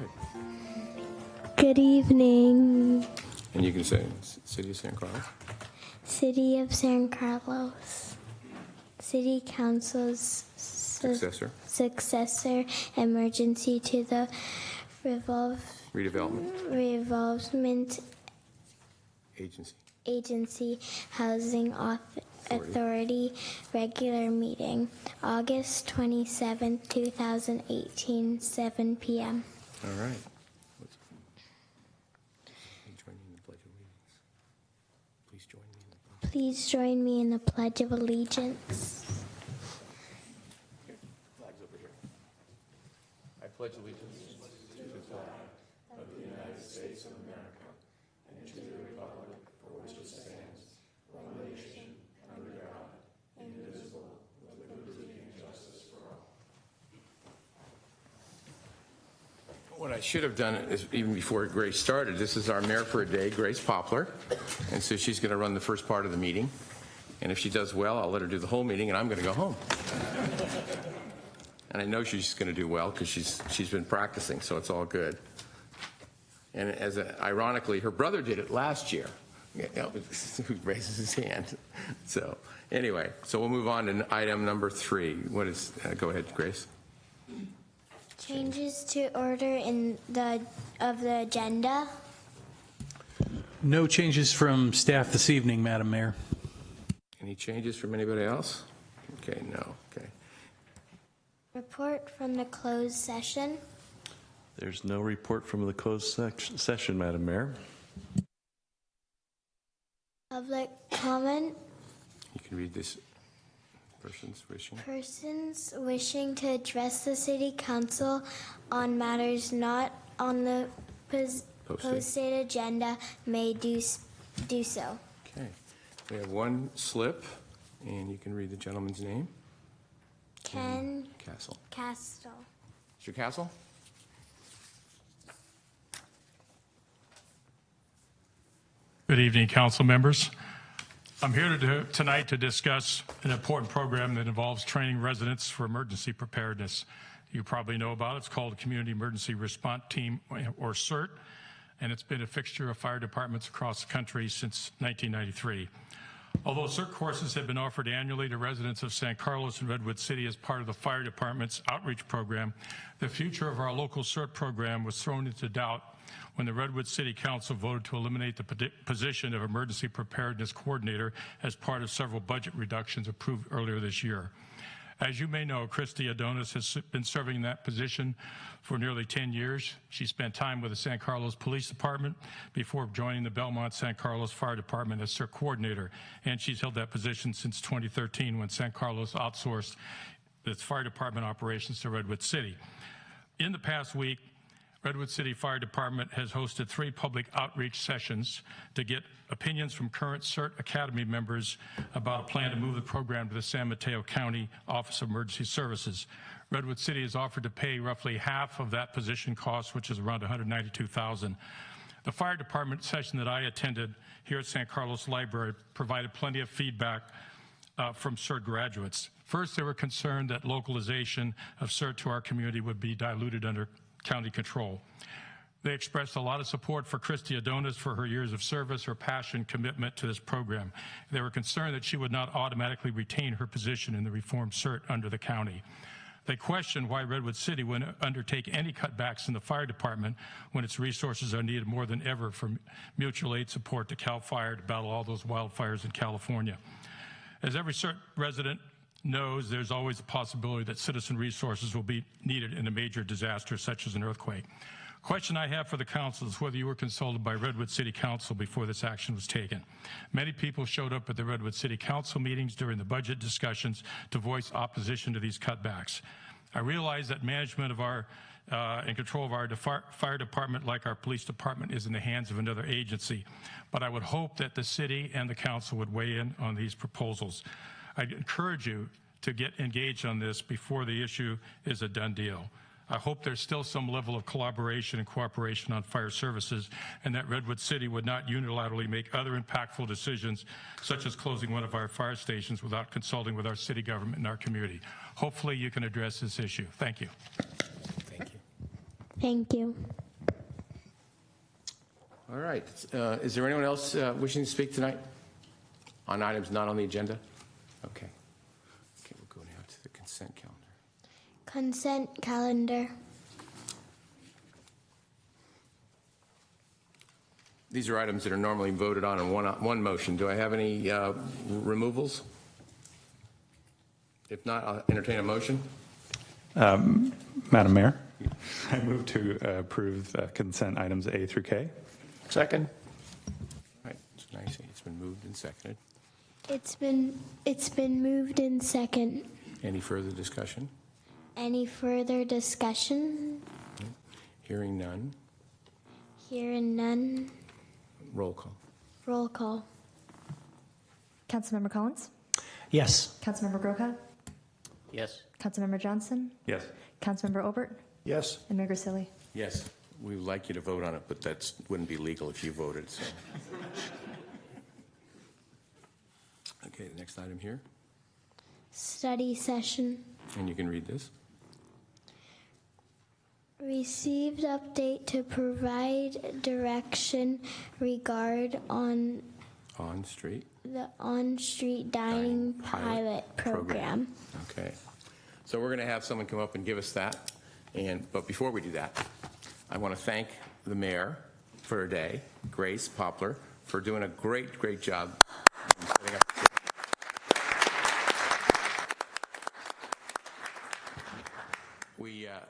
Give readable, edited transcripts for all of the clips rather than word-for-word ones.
ahead. Good evening, And you can say City of San Carlos. City of San Carlos. City Council's successor emergency to the redevelopment agency housing authority regular meeting, August 27, 2018, 7 p.m. All right. Please join me in the Pledge of Allegiance. Flags over here. I pledge allegiance to the flag of the United States of America and to the republic for which it stands, one nation, under God, indivisible, with liberty and justice for all. What I should have done is, even before Grace started, this is our mayor for a day, Grace Poplar. And so she's going to run the first part of the meeting. And if she does well, I'll let her do the whole meeting, and I'm going to go home. And I know she's going to do well because she's been practicing, so it's all good. And ironically, her brother did it last year. Who raises his hand? So anyway, so we'll move on to item number 3. What is? Go ahead, Grace. Changes to order of the agenda. No changes from staff this evening, Madam Mayor. Any changes from anybody else? Okay, no. Okay. Report from the closed session. There's no report from the closed session, Madam Mayor. Public comment. You can read this. Persons wishing to address the City Council on matters not on the posted agenda may do so. Okay. We have one slip, and you can read the gentleman's name. Ken Castle. Castle. Mr. Castle? Good evening, council members. I'm here tonight to discuss an important program that involves training residents for emergency preparedness. You probably know about it. It's called Community Emergency Response Team, or CERT, and it's been a fixture of fire departments across the country since 1993. Although CERT courses have been offered annually to residents of San Carlos and Redwood City as part of the fire department's outreach program, the future of our local CERT program was thrown into doubt when the Redwood City Council voted to eliminate the position of Emergency Preparedness Coordinator as part of several budget reductions approved earlier this year. As you may know, Christy Adonis has been serving in that position for nearly 10 years. She spent time with the San Carlos Police Department before joining the Belmont San Carlos Fire Department as CERT Coordinator, and she's held that position since 2013 when San Carlos outsourced its fire department operations to Redwood City. In the past week, Redwood City Fire Department has hosted 3 public outreach sessions to get opinions from current CERT Academy members about a plan to move the program to the San Mateo County Office of Emergency Services. Redwood City has offered to pay roughly half of that position cost, which is around $192,000. The fire department session that I attended here at San Carlos Library provided plenty of feedback from CERT graduates. First, they were concerned that localization of CERT to our community would be diluted under county control. They expressed a lot of support for Christy Adonis for her years of service, her passion, commitment to this program. They were concerned that she would not automatically retain her position in the reformed CERT under the county. They questioned why Redwood City would undertake any cutbacks in the fire department when its resources are needed more than ever for mutual aid support to CAL FIRE to battle all those wildfires in California. As every CERT resident knows, there's always a possibility that citizen resources will be needed in a major disaster such as an earthquake. Question I have for the council is whether you were consulted by Redwood City Council before this action was taken. Many people showed up at the Redwood City Council meetings during the budget discussions to voice opposition to these cutbacks. I realize that management of our and control of our fire department, like our police department, is in the hands of another agency, but I would hope that the city and the council would weigh in on these proposals. I'd encourage you to get engaged on this before the issue is a done deal. I hope there's still some level of collaboration and cooperation on fire services, and that Redwood City would not unilaterally make other impactful decisions, such as closing one of our fire stations without consulting with our city government and our community. Hopefully you can address this issue. Thank you. Thank you. Thank you. All right. Is there anyone else wishing to speak tonight on items not on the agenda? Okay. Okay, we'll go now to the consent calendar. Consent calendar. These are items that are normally voted on in one motion. Do I have any removals? If not, I'll entertain a motion. Madam Mayor, I move to approve consent items A through K. Second. All right, it's nice. It's been moved and seconded. It's been moved in second. Any further discussion? Any further discussion? Hearing none. Hearing none. Roll call. Roll call. Councilmember Collins? Yes. Councilmember Grocott? Yes. Councilmember Johnson? Yes. Councilmember Obert? Yes. And Mayor Grisilli? Yes, we would like you to vote on it, but that wouldn't be legal if you voted. So. Okay, the next item here, Study session. and you can read this. Received update to provide direction regard on On street. the on-street dining pilot program. Okay, so we're going to have someone come up and give us that. But before we do that, I want to thank the mayor for her day, Grace Poplar, for doing a great job setting up.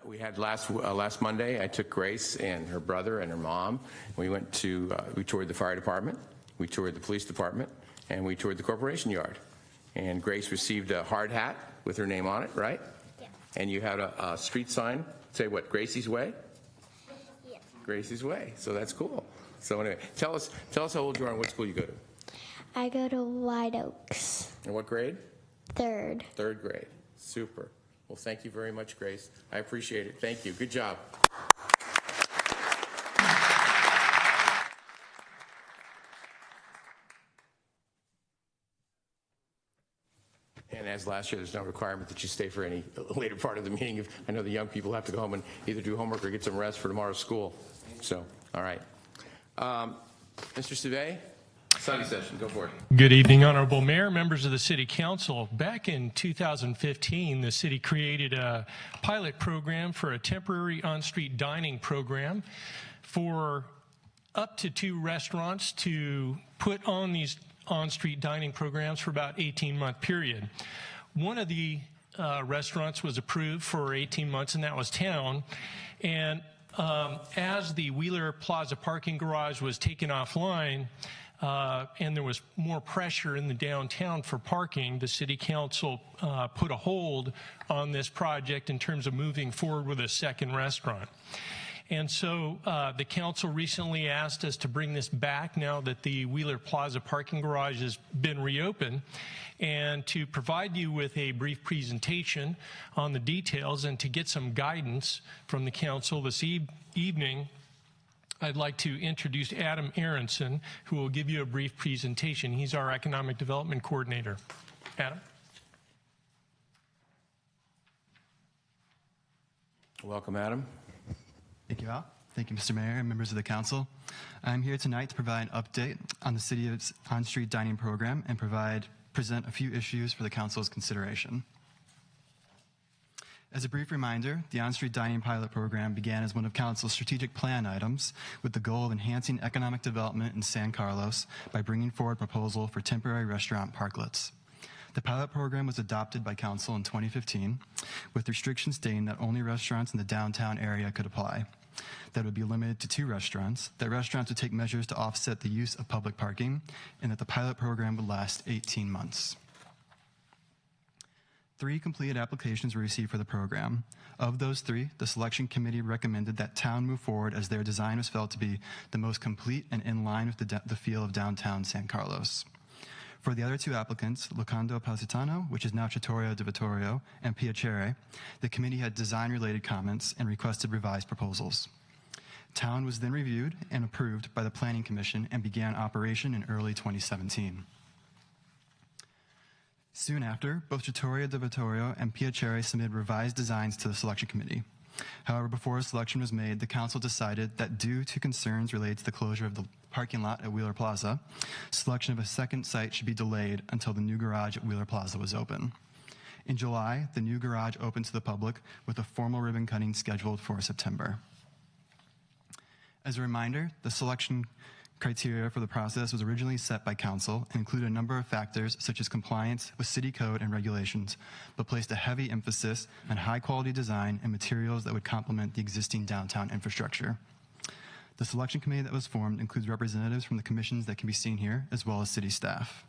We had last Monday. I took Grace and her brother and her mom. We went to we toured the fire department, we toured the police department, and we toured the corporation yard. And Grace received a hard hat with her name on it, right? Yeah. And you had a street sign say what? Gracie's Way. Yeah. Gracie's Way. So that's cool. So anyway, tell us how old you are and what school you go to. I go to White Oaks. And what grade? Third. Third grade. Super. Well, thank you very much, Grace. I appreciate it. Thank you. Good job. And as last year, there's no requirement that you stay for any later part of the meeting. I know the young people have to go home and either do homework or get some rest for tomorrow's school. So, all right. Mr. Sauvé, study session. Go for it. Good evening, Honorable Mayor, members of the City Council. Back in 2015, the city created a pilot program for a temporary on-street dining program for up to 2 restaurants to put on these on-street dining programs for about 18-month period. One of the restaurants was approved for 18 months, and that was Town. And as the Wheeler Plaza parking garage was taken offline, and there was more pressure in the downtown for parking, the City Council put a hold on this project in terms of moving forward with a second restaurant. And so the council recently asked us to bring this back now that the Wheeler Plaza parking garage has been reopened, and to provide you with a brief presentation on the details and to get some guidance from the council this evening. I'd like to introduce Adam Aronson, who will give you a brief presentation. He's our Economic Development Coordinator. Adam? Welcome, Adam. Thank you all. Thank you, Mr. Mayor and members of the council. I'm here tonight to provide an update on the city's on-street dining program and present a few issues for the council's consideration. As a brief reminder, the on-street dining pilot program began as one of council's strategic plan items with the goal of enhancing economic development in San Carlos by bringing forward a proposal for temporary restaurant parklets. The pilot program was adopted by council in 2015 with restrictions stating that only restaurants in the downtown area could apply. That would be limited to 2 restaurants, that restaurants would take measures to offset the use of public parking, and that the pilot program would last 18 months. 3 completed applications were received for the program. Of those 3, the selection committee recommended that Town move forward as their design was felt to be the most complete and in line with the feel of downtown San Carlos. For the other 2 applicants, Locanto Positano, which is now Trattoria di Vittorio, and Piacere, the committee had design-related comments and requested revised proposals. Town was then reviewed and approved by the Planning Commission and began operation in early 2017. Soon after, both Trattoria di Vittorio and Piacere submitted revised designs to the selection committee. However, before a selection was made, the council decided that due to concerns related to the closure of the parking lot at Wheeler Plaza, selection of a second site should be delayed until the new garage at Wheeler Plaza was open. In July, the new garage opened to the public with a formal ribbon cutting scheduled for September. As a reminder, the selection criteria for the process was originally set by council and included a number of factors such as compliance with city code and regulations, but placed a heavy emphasis on high-quality design and materials that would complement the existing downtown infrastructure. The selection committee that was formed includes representatives from the commissions that can be seen here, as well as city staff.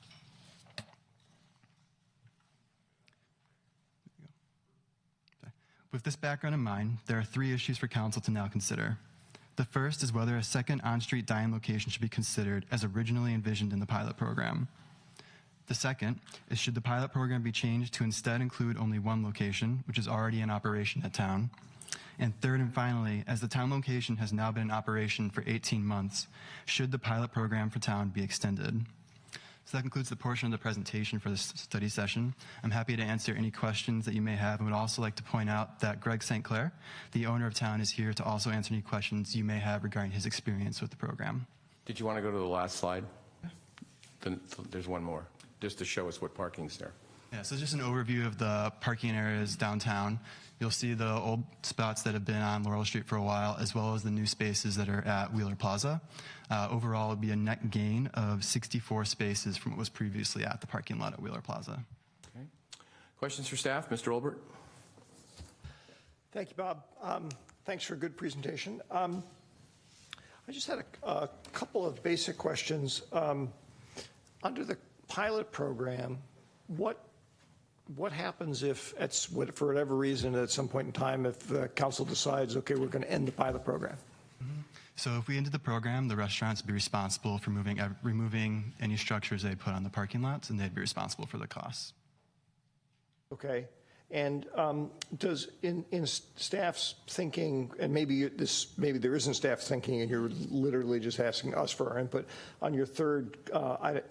With this background in mind, there are 3 issues for council to now consider. The first is whether a second on-street dining location should be considered as originally envisioned in the pilot program. The second is should the pilot program be changed to instead include only one location, which is already in operation at town. And third and finally, as the town location has now been in operation for 18 months, should the pilot program for town be extended? So that concludes the portion of the presentation for this study session. I'm happy to answer any questions that you may have, and would also like to point out that Greg St. Clair, the owner of town, is here to also answer any questions you may have regarding his experience with the program. Did you want to go to the last slide? Then there's one more, just to show us what parking's there. Yeah, so just an overview of the parking areas downtown. You'll see the old spots that have been on Laurel Street for a while, as well as the new spaces that are at Wheeler Plaza. Overall, it would be a net gain of 64 spaces from what was previously at the parking lot at Wheeler Plaza. Okay. Questions for staff? Mr. Olbert? Thank you, Bob. Thanks for a good presentation. I just had a couple of basic questions. Under the pilot program, what happens if, for whatever reason, at some point in time, if the council decides, okay, we're going to end the pilot program? So if we ended the program, the restaurants would be responsible for removing any structures they put on the parking lots, and they'd be responsible for the costs. Okay. And does in staff's thinking, and maybe there isn't staff thinking, and you're literally just asking us for our input on your third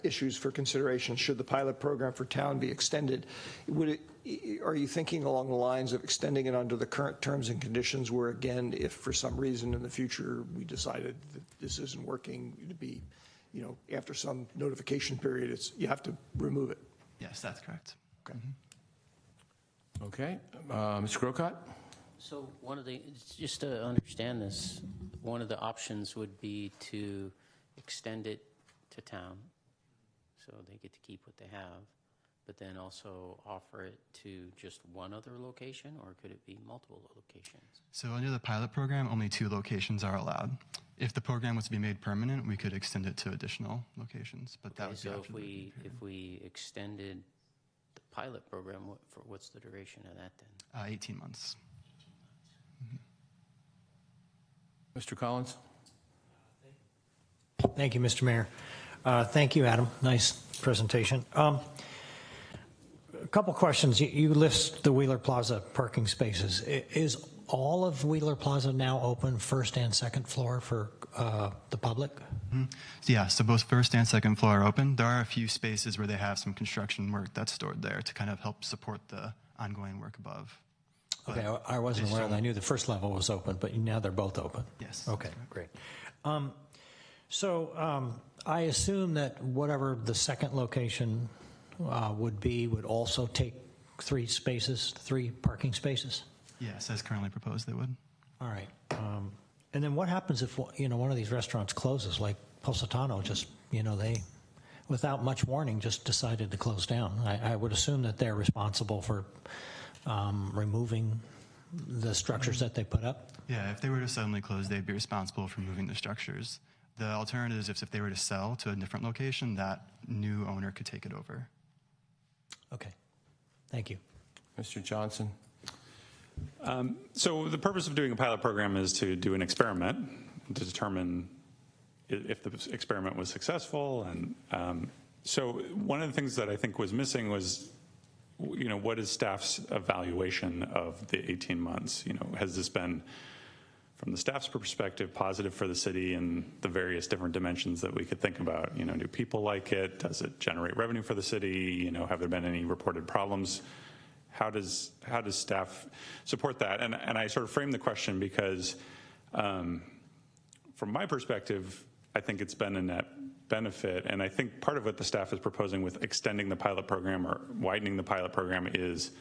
issues for consideration, should the pilot program for town be extended? Are you thinking along the lines of extending it under the current terms and conditions, where again, if for some reason in the future we decided that this isn't working, to be, after some notification period, you have to remove it? Yes, that's correct. Okay. Mm-hmm. Okay. Mr. Grocott? So just to understand this, one of the options would be to extend it to town, so they get to keep what they have, but then also offer it to just one other location, or could it be multiple locations? So under the pilot program, only 2 locations are allowed. If the program was to be made permanent, we could extend it to additional locations, but that would be so if we extended the pilot program, what's the duration of that then? 18 months. Mr. Collins? Thank you, Mr. Mayor. Thank you, Adam. Nice presentation. A couple questions. You list the Wheeler Plaza parking spaces. Is all of Wheeler Plaza now open, first and second floor, for the public? Mm-hmm. Yeah, so both first and second floor are open. There are a few spaces where they have some construction work that's stored there to kind of help support the ongoing work above. Okay, I wasn't aware. I knew the first level was open, but now they're both open. Yes. Okay, great. I assume that whatever the second location would also take 3 parking spaces? Yes, as currently proposed, they would. All right. And then what happens if one of these restaurants closes, like Positano? Just they, without much warning, just decided to close down. I would assume that they're responsible for removing the structures that they put up. Yeah, if they were to suddenly close, they'd be responsible for moving the structures. The alternative is if they were to sell to a different location, that new owner could take it over. Okay. Thank you. Mr. Johnson? So the purpose of doing a pilot program is to do an experiment to determine if the experiment was successful. And so one of the things that I think was missing was, what is staff's evaluation of the 18 months? Has this been, from the staff's perspective, positive for the city in the various different dimensions that we could think about? Do people like it? Does it generate revenue for the city? Have there been any reported problems? how does staff support that? And I sort of frame the question because from my perspective, I think it's been a net benefit. And I think part of what the staff is proposing with extending the pilot program or widening the pilot program is,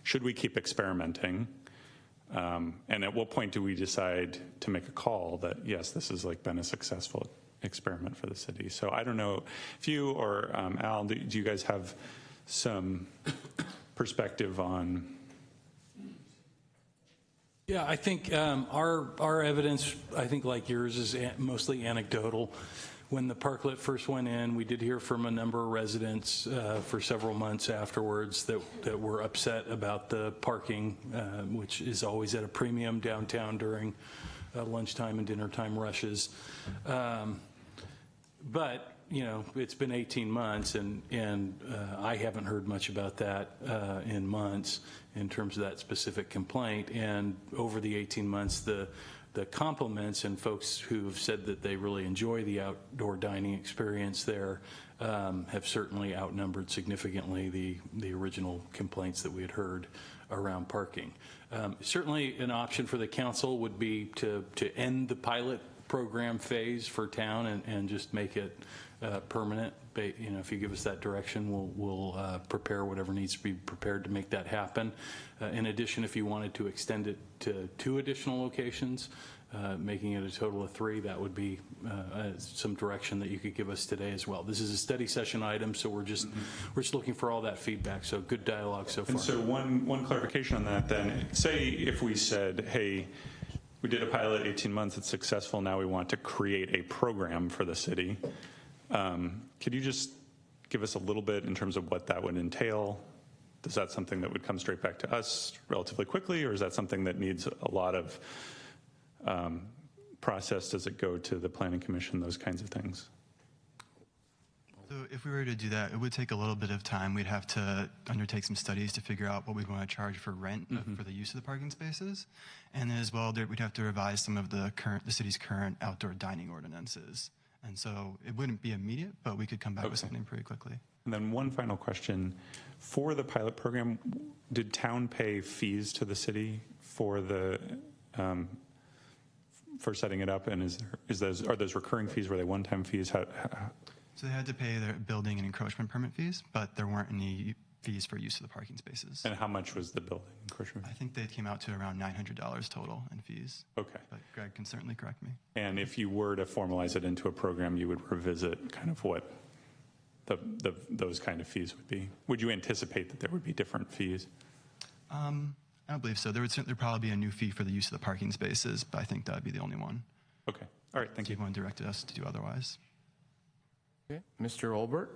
should we keep experimenting? And at what point do we decide to make a call that, yes, this has like been a successful experiment for the city? So I don't know if you or Al, do you guys have some perspective on? Yeah, I think our evidence, I think like yours, is mostly anecdotal. When the parklet first went in, we did hear from a number of residents for several months afterwards that were upset about the parking, which is always at a premium downtown during lunchtime and dinner time rushes. But you know, it's been 18 months, and I haven't heard much about that in months in terms of that specific complaint. And over the 18 months, the compliments and folks who've said that they really enjoy the outdoor dining experience there have certainly outnumbered significantly the original complaints that we had heard around parking. Certainly an option for the council would be to end the pilot program phase for town and just make it permanent. You know, if you give us that direction, we'll prepare whatever needs to be prepared to make that happen. In addition, if you wanted to extend it to 2 additional locations, making it a total of 3, that would be some direction that you could give us today as well. This is a study session item, so we're just looking for all that feedback. So good dialogue so far. And so one clarification on that then. Say if we said, hey, we did a pilot 18 months, it's successful, now we want to create a program for the city. Could you just give us a little bit in terms of what that would entail? Is that something that would come straight back to us relatively quickly, or is that something that needs a lot of process? Does it go to the Planning Commission, those kinds of things? So if we were to do that, it would take a little bit of time. We'd have to undertake some studies to figure out what we'd want to charge for rent for the use of the parking spaces. And then as well, we'd have to revise some of the city's current outdoor dining ordinances. And so it wouldn't be immediate, but we could come back with something pretty quickly. And then one final question. For the pilot program, did town pay fees to the city for the for setting it up? And are those recurring fees? Were they one-time fees? How? So they had to pay their building and encroachment permit fees, but there weren't any fees for use of the parking spaces. And how much was the building encroachment? I think they came out to around $900 total in fees. Okay. But Greg can certainly correct me. And if you were to formalize it into a program, you would revisit kind of what those kind of fees would be. Would you anticipate that there would be different fees? I don't believe so. There would certainly probably be a new fee for the use of the parking spaces, but I think that would be the only one. Okay. All right. Thank you. Everyone directed us to do otherwise. Okay. Mr. Olbert?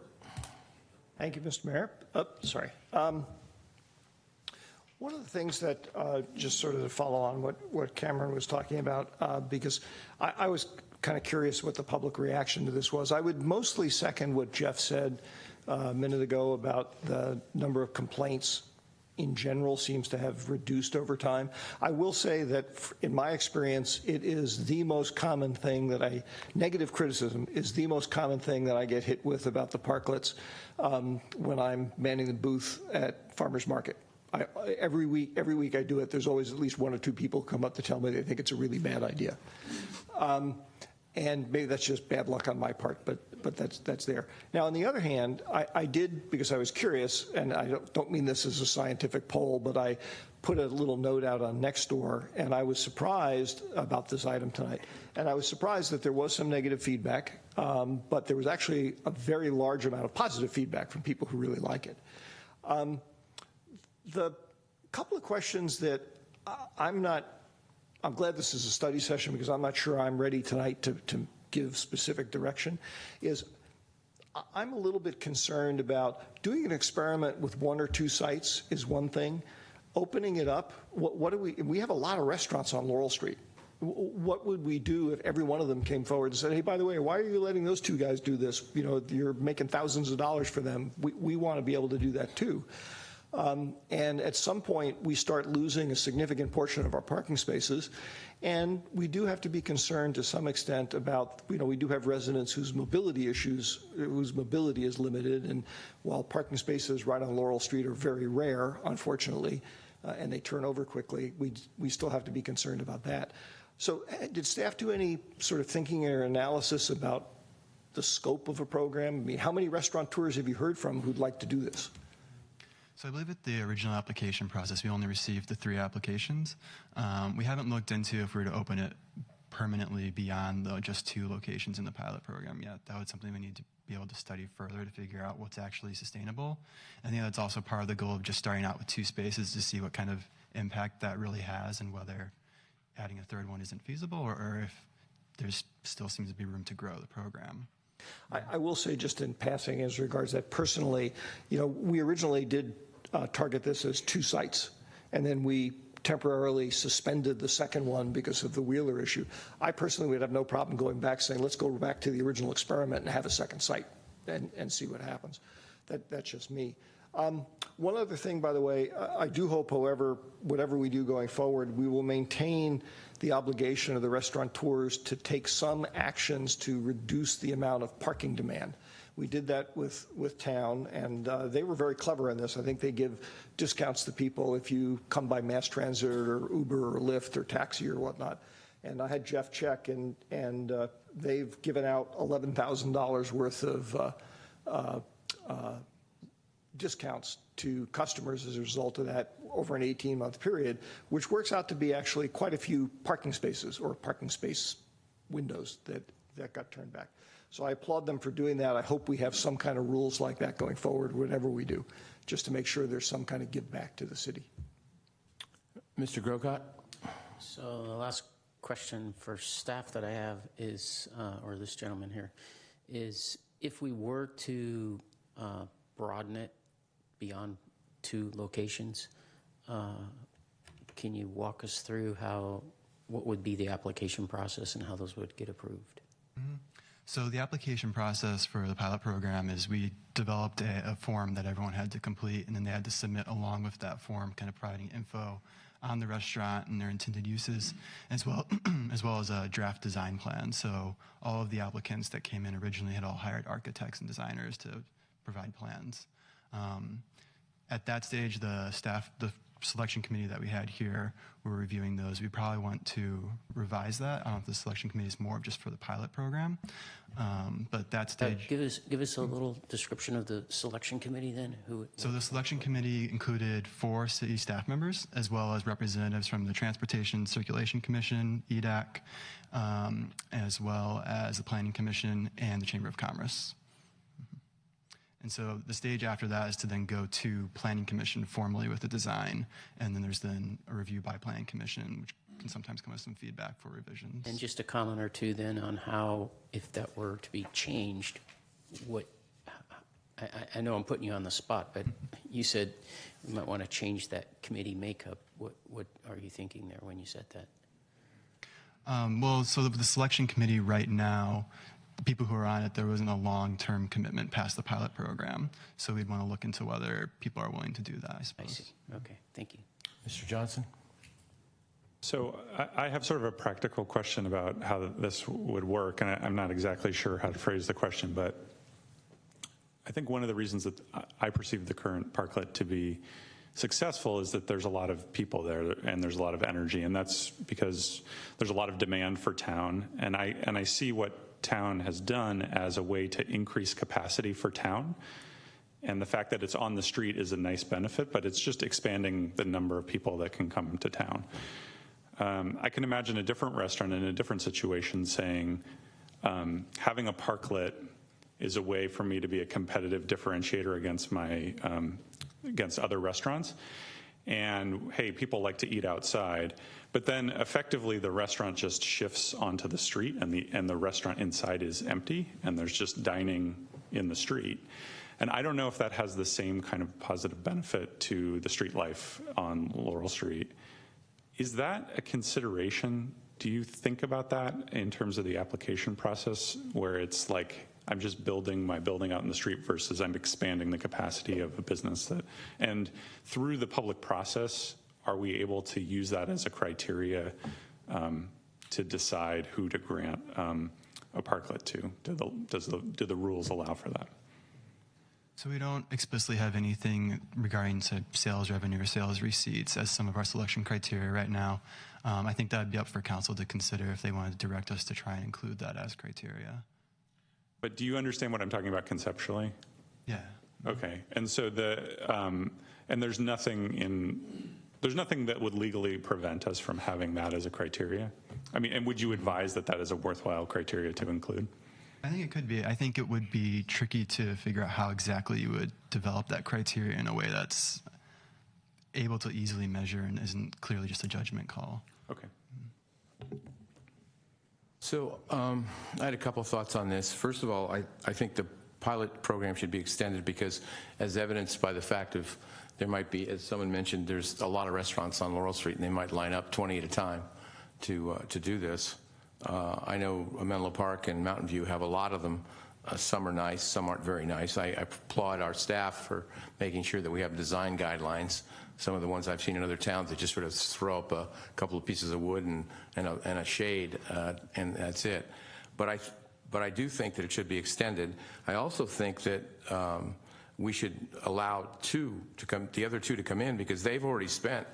Thank you, Mr. Mayor. Sorry. One of the things that, just sort of to follow on what Cameron was talking about, because I was kind of curious what the public reaction to this was. I would mostly second what Jeff said a minute ago about the number of complaints in general seems to have reduced over time. I will say that in my experience, it is the most common thing that negative criticism is the most common thing that I get hit with about the parklets when I'm manning the booth at Farmers Market. Every week I do it, there's always at least 1 or 2 people come up to tell me they think it's a really bad idea. And maybe that's just bad luck on my part, but that's there. Now, on the other hand, I did, because I was curious, and I don't mean this as a scientific poll, but I put a little note out on Nextdoor, and I was surprised about this item tonight. And I was surprised that there was some negative feedback, but there was actually a very large amount of positive feedback from people who really like it. The couple of questions that I'm glad this is a study session because I'm not sure I'm ready tonight to give specific direction, is I'm a little bit concerned about doing an experiment with 1 or 2 sites is one thing. Opening it up, what do we have a lot of restaurants on Laurel Street. What would we do if every one of them came forward and said, hey, by the way, why are you letting those 2 guys do this? You know, you're making thousands of dollars for them. We want to be able to do that too. And at some point, we start losing a significant portion of our parking spaces. And we do have to be concerned to some extent about, we do have residents whose mobility is limited. And while parking spaces right on Laurel Street are very rare, unfortunately, and they turn over quickly, we still have to be concerned about that. So did staff do any sort of thinking or analysis about the scope of a program? I mean, how many restaurateurs have you heard from who'd like to do this? So I believe at the original application process, we only received the 3 applications. We haven't looked into if we were to open it permanently beyond the just 2 locations in the pilot program yet. That was something we need to be able to study further to figure out what's actually sustainable. I think that's also part of the goal of just starting out with 2 spaces to see what kind of impact that really has and whether adding a 3rd one isn't feasible or if there still seems to be room to grow the program. I will say just in passing as regards that personally, we originally did target this as 2 sites, and then we temporarily suspended the second one because of the Wheeler issue. I personally would have no problem going back saying, let's go back to the original experiment and have a second site and see what happens. That's just me. One other thing, by the way, I do hope, however, whatever we do going forward, we will maintain the obligation of the restaurateurs to take some actions to reduce the amount of parking demand. We did that with town, and they were very clever in this. I think they give discounts to people if you come by mass transit or Uber or Lyft or taxi or whatnot. And I had Jeff check, and they've given out $11,000 worth of discounts to customers as a result of that over an 18-month period, which works out to be actually quite a few parking spaces or parking space windows that got turned back. So I applaud them for doing that. I hope we have some kind of rules like that going forward, whatever we do, just to make sure there's some kind of give back to the city. Mr. Grocott? So the last question for staff that I have is, or this gentleman here, is if we were to broaden it beyond 2 locations, can you walk us through what would be the application process and how those would get approved? Mm-hmm. So the application process for the pilot program is we developed a form that everyone had to complete, and then they had to submit along with that form, kind of providing info on the restaurant and their intended uses, as well as a draft design plan. So all of the applicants that came in originally had all hired architects and designers to provide plans. At that stage, the selection committee that we had here were reviewing those. We probably want to revise that. I don't know if the selection committee is more just for the pilot program, but at that stage. Give us a little description of the selection committee then. So the selection committee included 4 city staff members, as well as representatives from the Transportation Circulation Commission, EDAC, as well as the Planning Commission and the Chamber of Commerce. And so the stage after that is to then go to Planning Commission formally with the design, and then there's then a review by Planning Commission, which can sometimes come with some feedback for revisions. And just a comment or two then on how, if that were to be changed, I know I'm putting you on the spot, but you said we might want to change that committee makeup. What are you thinking there when you said that? Well, so the selection committee right now, the people who are on it, there wasn't a long-term commitment past the pilot program. So we'd want to look into whether people are willing to do that, I suppose. I see. Okay, thank you. Mr. Johnson? So I have sort of a practical question about how this would work, and I'm not exactly sure how to phrase the question, but I think one of the reasons that I perceive the current parklet to be successful is that there's a lot of people there and there's a lot of energy, and that's because there's a lot of demand for town, and I see what town has done as a way to increase capacity for town. And the fact that it's on the street is a nice benefit, but it's just expanding the number of people that can come to town. I can imagine a different restaurant in a different situation saying, having a parklet is a way for me to be a competitive differentiator against against other restaurants. And hey, people like to eat outside, but then effectively the restaurant just shifts onto the street, and the restaurant inside is empty, and there's just dining in the street. And I don't know if that has the same kind of positive benefit to the street life on Laurel Street. Is that a consideration? Do you think about that in terms of the application process, where it's like, I'm just building my building out in the street versus I'm expanding the capacity of a business. And through the public process, are we able to use that as a criteria to decide who to grant a parklet to? Do the rules allow for that? So we don't explicitly have anything regarding to sales revenue or sales receipts as some of our selection criteria right now. I think that would be up for council to consider if they wanted to direct us to try and include that as criteria. But do you understand what I'm talking about conceptually? Yeah. Okay. And so and there's nothing that would legally prevent us from having that as a criteria? I mean, and would you advise that that is a worthwhile criteria to include? I think it could be. I think it would be tricky to figure out how exactly you would develop that criteria in a way that's able to easily measure and isn't clearly just a judgment call. Okay. So I had a couple of thoughts on this. First of all, I think the pilot program should be extended because, as evidenced by the fact of there might be, as someone mentioned, there's a lot of restaurants on Laurel Street, and they might line up 20 at a time to do this. I know Menlo Park and Mountain View have a lot of them. Some are nice, some aren't very nice. I applaud our staff for making sure that we have design guidelines. Some of the ones I've seen in other towns, they just sort of throw up a couple of pieces of wood and a shade, and that's it. But I do think that it should be extended. I also think that we should allow the other two to come in because they've already spent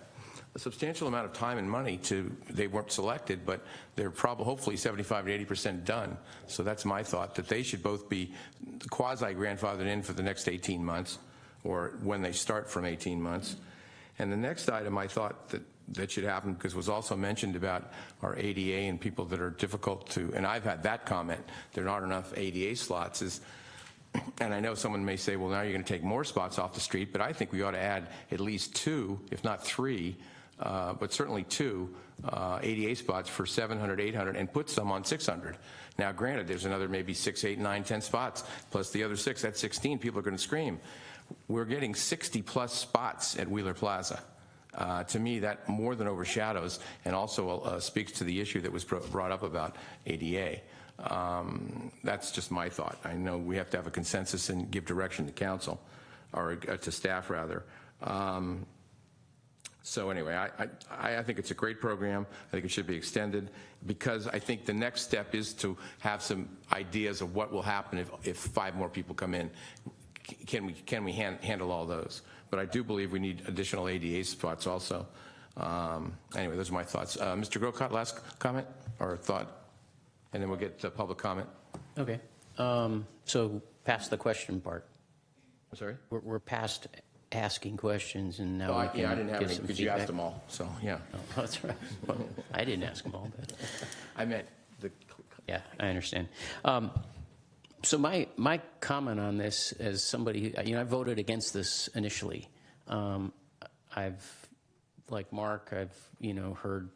a substantial amount of time and money they weren't selected, but they're probably hopefully 75 to 80% done. So that's my thought, that they should both be quasi-grandfathered in for the next 18 months or when they start from 18 months. And the next item I thought that should happen, because it was also mentioned about our ADA and people that are difficult to, and I've had that comment, there aren't enough ADA slots, and I know someone may say, well, now you're going to take more spots off the street, but I think we ought to add at least 2, if not 3, but certainly 2 ADA spots for 700, 800, and put some on 600. Now, granted, there's another maybe 6, 8, 9, 10 spots, plus the other 6, that's 16. People are going to scream. We're getting 60-plus spots at Wheeler Plaza. To me, that more than overshadows and also speaks to the issue that was brought up about ADA. That's just my thought. I know we have to have a consensus and give direction to council, or to staff rather. So anyway, I think it's a great program. I think it should be extended because I think the next step is to have some ideas of what will happen if 5 more people come in. Can we handle all those? But I do believe we need additional ADA spots also. Anyway, those are my thoughts. Mr. Grocott, last comment or thought? And then we'll get to public comment. Okay. So past the question part. I'm sorry? We're past asking questions, and now we can I didn't have give any some because feedback. you asked them all. So yeah. Oh, that's right. Well, I didn't ask them all, but I meant the. yeah, I understand. So my comment on this, as somebody who, I voted against this initially. Like Mark, I've heard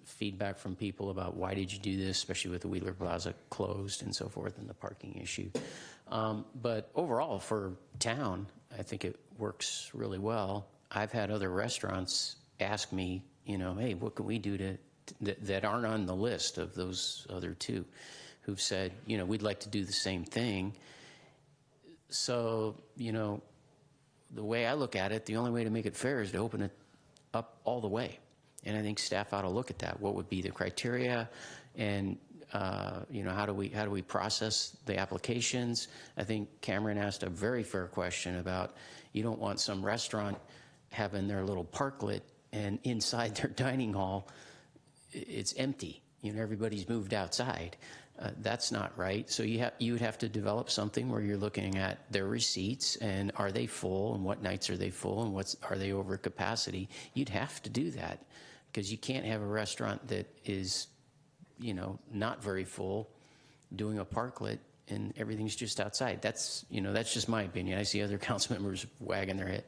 feedback from people about why did you do this, especially with the Wheeler Plaza closed and so forth, and the parking issue. But overall, for town, I think it works really well. I've had other restaurants ask me, hey, what can we do that aren't on the list of those other 2, who've said, we'd like to do the same thing. So, the way I look at it, the only way to make it fair is to open it up all the way. And I think staff ought to look at that. What would be the criteria, and how do we process the applications? I think Cameron asked a very fair question about you don't want some restaurant having their little parklet and inside their dining hall it's empty. Everybody's moved outside. That's not right. So you would have to develop something where you're looking at their receipts and are they full and what nights are they full and are they over capacity. You'd have to do that because you can't have a restaurant that is, not very full doing a parklet and everything's just outside. That's just my opinion. I see other council members wagging their head,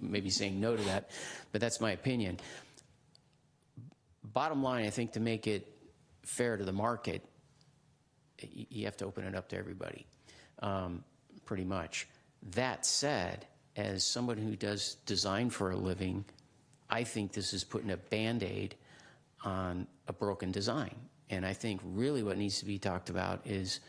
maybe saying no to that, but that's my opinion. Bottom line, I think to make it fair to the market, you have to open it up to everybody, pretty much. That said, as someone who does design for a living, I think this is putting a Band-Aid on a broken design. And I think really what needs to be talked about is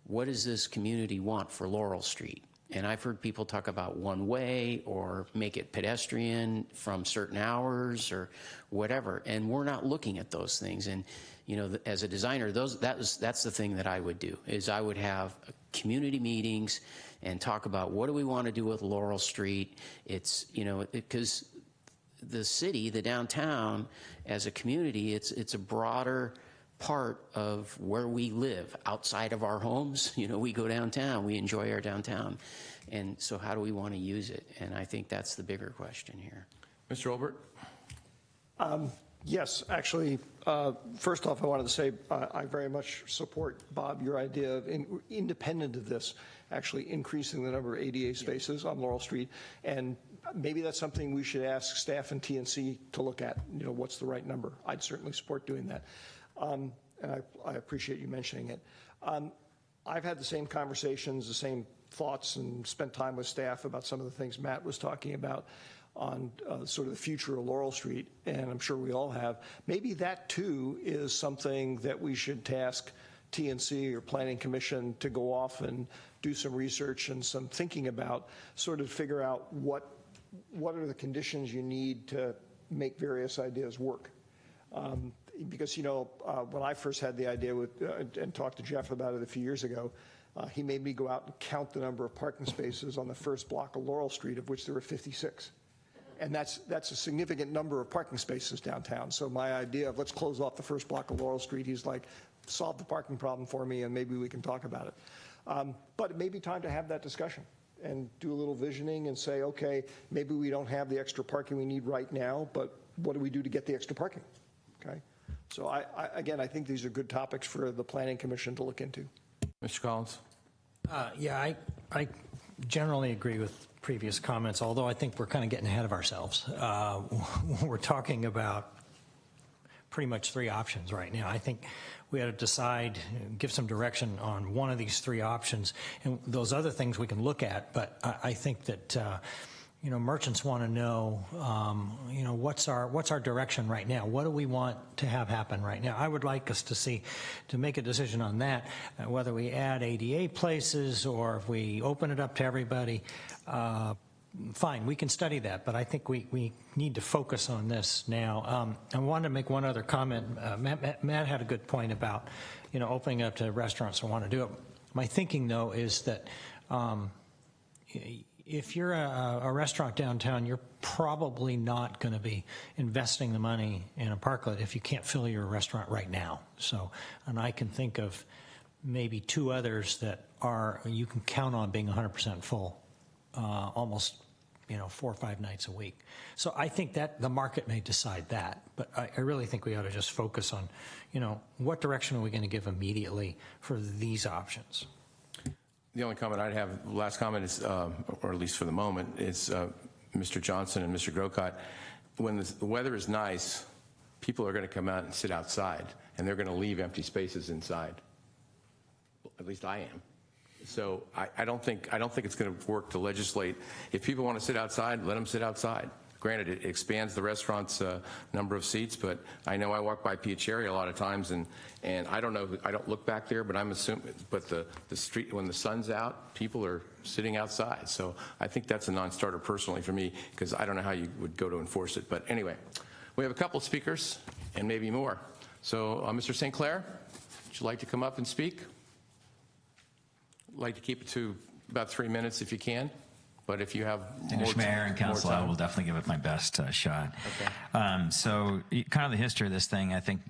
what does this community want for Laurel Street? And I've heard people talk about one way or make it pedestrian from certain hours or whatever. And we're not looking at those things. And, you know, as a designer, that's the thing that I would do, is I would have community meetings and talk about what do we want to do with Laurel Street. It's, you know, because the city, the downtown, as a community, it's a broader part of where we live outside of our homes. You know, we go downtown, we enjoy our downtown. And so how do we want to use it? And I think that's the bigger question here. Mr. Olbert? Yes, actually, first off, I wanted to say I very much support, Bob, your idea of, independent of this, actually increasing the number of ADA spaces on Laurel Street. And maybe that's something we should ask staff and TNC to look at. You know, what's the right number? I'd certainly support doing that. And I appreciate you mentioning it. I've had the same conversations, the same thoughts, and spent time with staff about some of the things Matt was talking about on sort of the future of Laurel Street, and I'm sure we all have. Maybe that too is something that we should task TNC or Planning Commission to go off and do some research and some thinking about, sort of figure out what are the conditions you need to make various ideas work. Because, you know, when I first had the idea with, and talked to Jeff about it a few years ago, he made me go out and count the number of parking spaces on the first block of Laurel Street, of which there were 56. And that's a significant number of parking spaces downtown. So my idea of let's close off the first block of Laurel Street, he's like, solve the parking problem for me and maybe we can talk about it. But it may be time to have that discussion and do a little visioning and say, okay, maybe we don't have the extra parking we need right now, but what do we do to get the extra parking? Okay. So again, I think these are good topics for the Planning Commission to look into. Mr. Collins? Yeah, I generally agree with previous comments, although I think we're kind of getting ahead of ourselves. We're talking about pretty much three options right now. I think we had to decide, give some direction on one of these three options, and those other things we can look at, but I think that you know, merchants want to know, you know, what's our direction right now? What do we want to have happen right now? I would like us to make a decision on that, whether we add ADA places or if we open it up to everybody. Fine, we can study that, but I think we need to focus on this now. I wanted to make one other comment. Matt had a good point about, you know, opening up to restaurants who want to do it. My thinking, though, is that if you're a restaurant downtown, you're probably not going to be investing the money in a parklet if you can't fill your restaurant right now. So, and I can think of maybe two others that you can count on being 100% full, almost, you know, 4 or 5 nights a week. So I think that the market may decide that, but I really think we ought to just focus on, you know, what direction are we going to give immediately for these options. The only comment I'd have, last comment is, or at least for the moment, is Mr. Johnson and Mr. Grocott. When the weather is nice, people are going to come out and sit outside, and they're going to leave empty spaces inside. At least I am. So I don't think it's going to work to legislate. If people want to sit outside, let them sit outside. Granted, it expands the restaurant's number of seats, but I know I walk by Piacere a lot of times, and I don't know, I don't look back there, but I'm assuming, but the street, when the sun's out, people are sitting outside. So I think that's a non-starter personally for me, because I don't know how you would go to enforce it. But anyway, we have a couple speakers and maybe more. So Mr. St. Clair, would you like to come up and speak? I'd like to keep it to about 3 minutes if you can. But if you have Distinguished Mayor and Council, I will definitely give it my best shot. Okay. So kind of the history of this thing, I think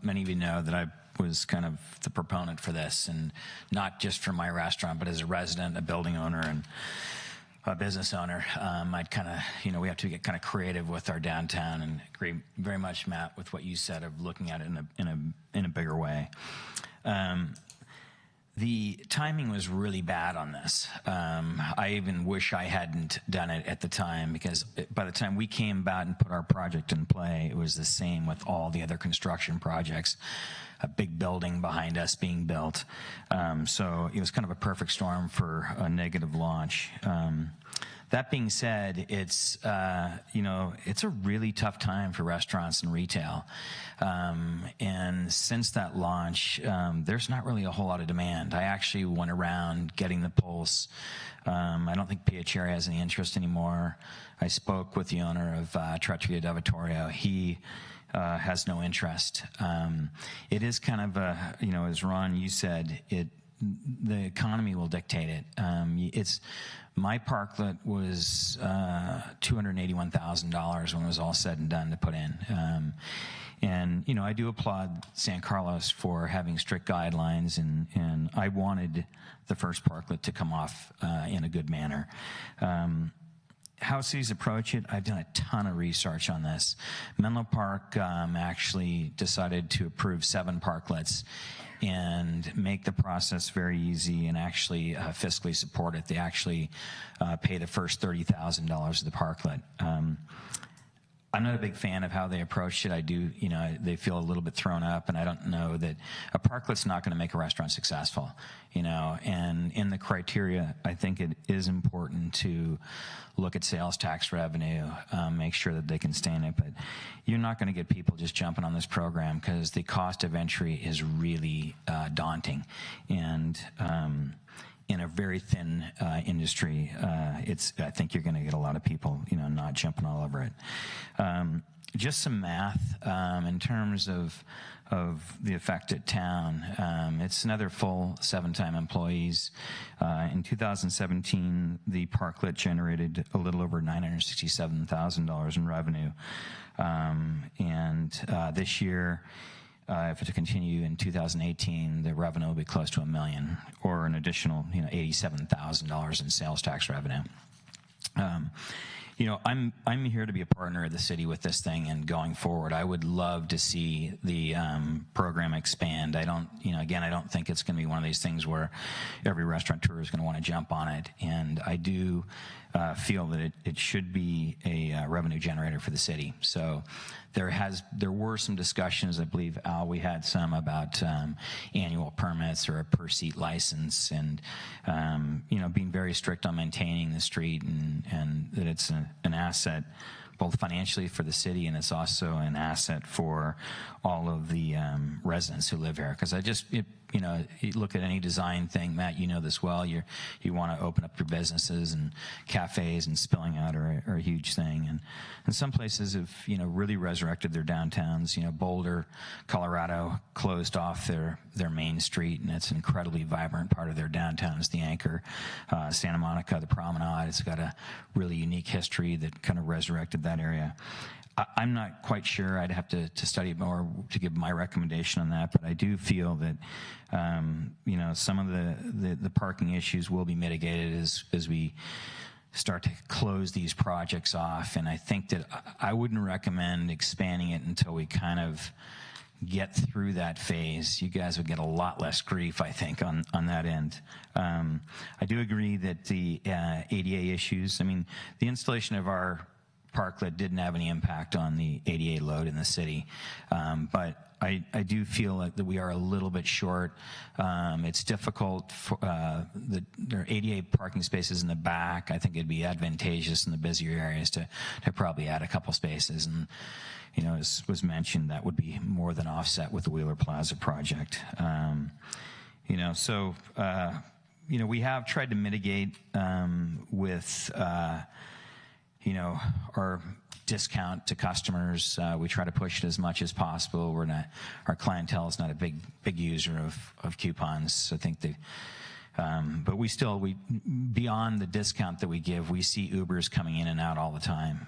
many of you know that I was kind of the proponent for this, and not just for my restaurant, but as a resident, a building owner, and a business owner. I'd kind of, you know, we have to get kind of creative with our downtown, and agree very much, Matt, with what you said of looking at it in a bigger way. The timing was really bad on this. I even wish I hadn't done it at the time, because by the time we came about and put our project in play, it was the same with all the other construction projects, a big building behind us being built. So it was kind of a perfect storm for a negative launch. That being said, it's it's a really tough time for restaurants and retail, and since that launch, there's not really a whole lot of demand. I actually went around getting the pulse. I don't think Piacere has any interest anymore. I spoke with the owner of Trattoria del Vittorio. He has no interest. It is kind of a, as Ron, you said, the economy will dictate it. My parklet was $281,000 when it was all said and done to put in. And I do applaud San Carlos for having strict guidelines, and I wanted the first parklet to come off in a good manner. How cities approach it, I've done a ton of research on this. Menlo Park actually decided to approve 7 parklets and make the process very easy and actually fiscally support it. They actually pay the first $30,000 of the parklet. I'm not a big fan of how they approached it. I do, they feel a little bit thrown up, and I don't know that a parklet's not going to make a restaurant successful, and in the criteria, I think it is important to look at sales tax revenue, make sure that they can stay in it, but you're not going to get people just jumping on this program because the cost of entry is really daunting, and in a very thin industry, I think you're going to get a lot of people, not jumping all over it. Just some math in terms of the effect at town. It's another full 7-time employees. In 2017, the parklet generated a little over $967,000 in revenue, and this year, if it to continue in 2018, the revenue will be close to $1 million, or an additional, $87,000 in sales tax revenue. I'm here to be a partner of the city with this thing, and going forward, I would love to see the program expand. I don't think it's going to be one of these things where every restaurateur is going to want to jump on it, and I do feel that it should be a revenue generator for the city. So there were some discussions, I believe, Al, we had some about annual permits or a per seat license, and being very strict on maintaining the street, and that it's an asset both financially for the city, and it's also an asset for all of the residents who live here. Because you look at any design thing, Matt, you know this well, you want to open up your businesses, and cafes and spilling out are a huge thing. And some places have, really resurrected their downtowns. Boulder, Colorado closed off their main street, and it's an incredibly vibrant part of their downtown. It's the anchor. Santa Monica, the Promenade, it's got a really unique history that kind of resurrected that area. I'm not quite sure. I'd have to study it more to give my recommendation on that, but I do feel that some of the parking issues will be mitigated as we start to close these projects off. And I think that I wouldn't recommend expanding it until we kind of get through that phase. You guys would get a lot less grief, I think, on that end. I do agree that the ADA issues, the installation of our parklet didn't have any impact on the ADA load in the city, but I do feel that we are a little bit short. It's difficult for there are ADA parking spaces in the back. I think it'd be advantageous in the busier areas to probably add a couple spaces, and as was mentioned, that would be more than offset with the Wheeler Plaza project. So we have tried to mitigate with our discount to customers. We try to push it as much as possible. Our clientele is not a big user of coupons. I think but we beyond the discount that we give, we see Ubers coming in and out all the time.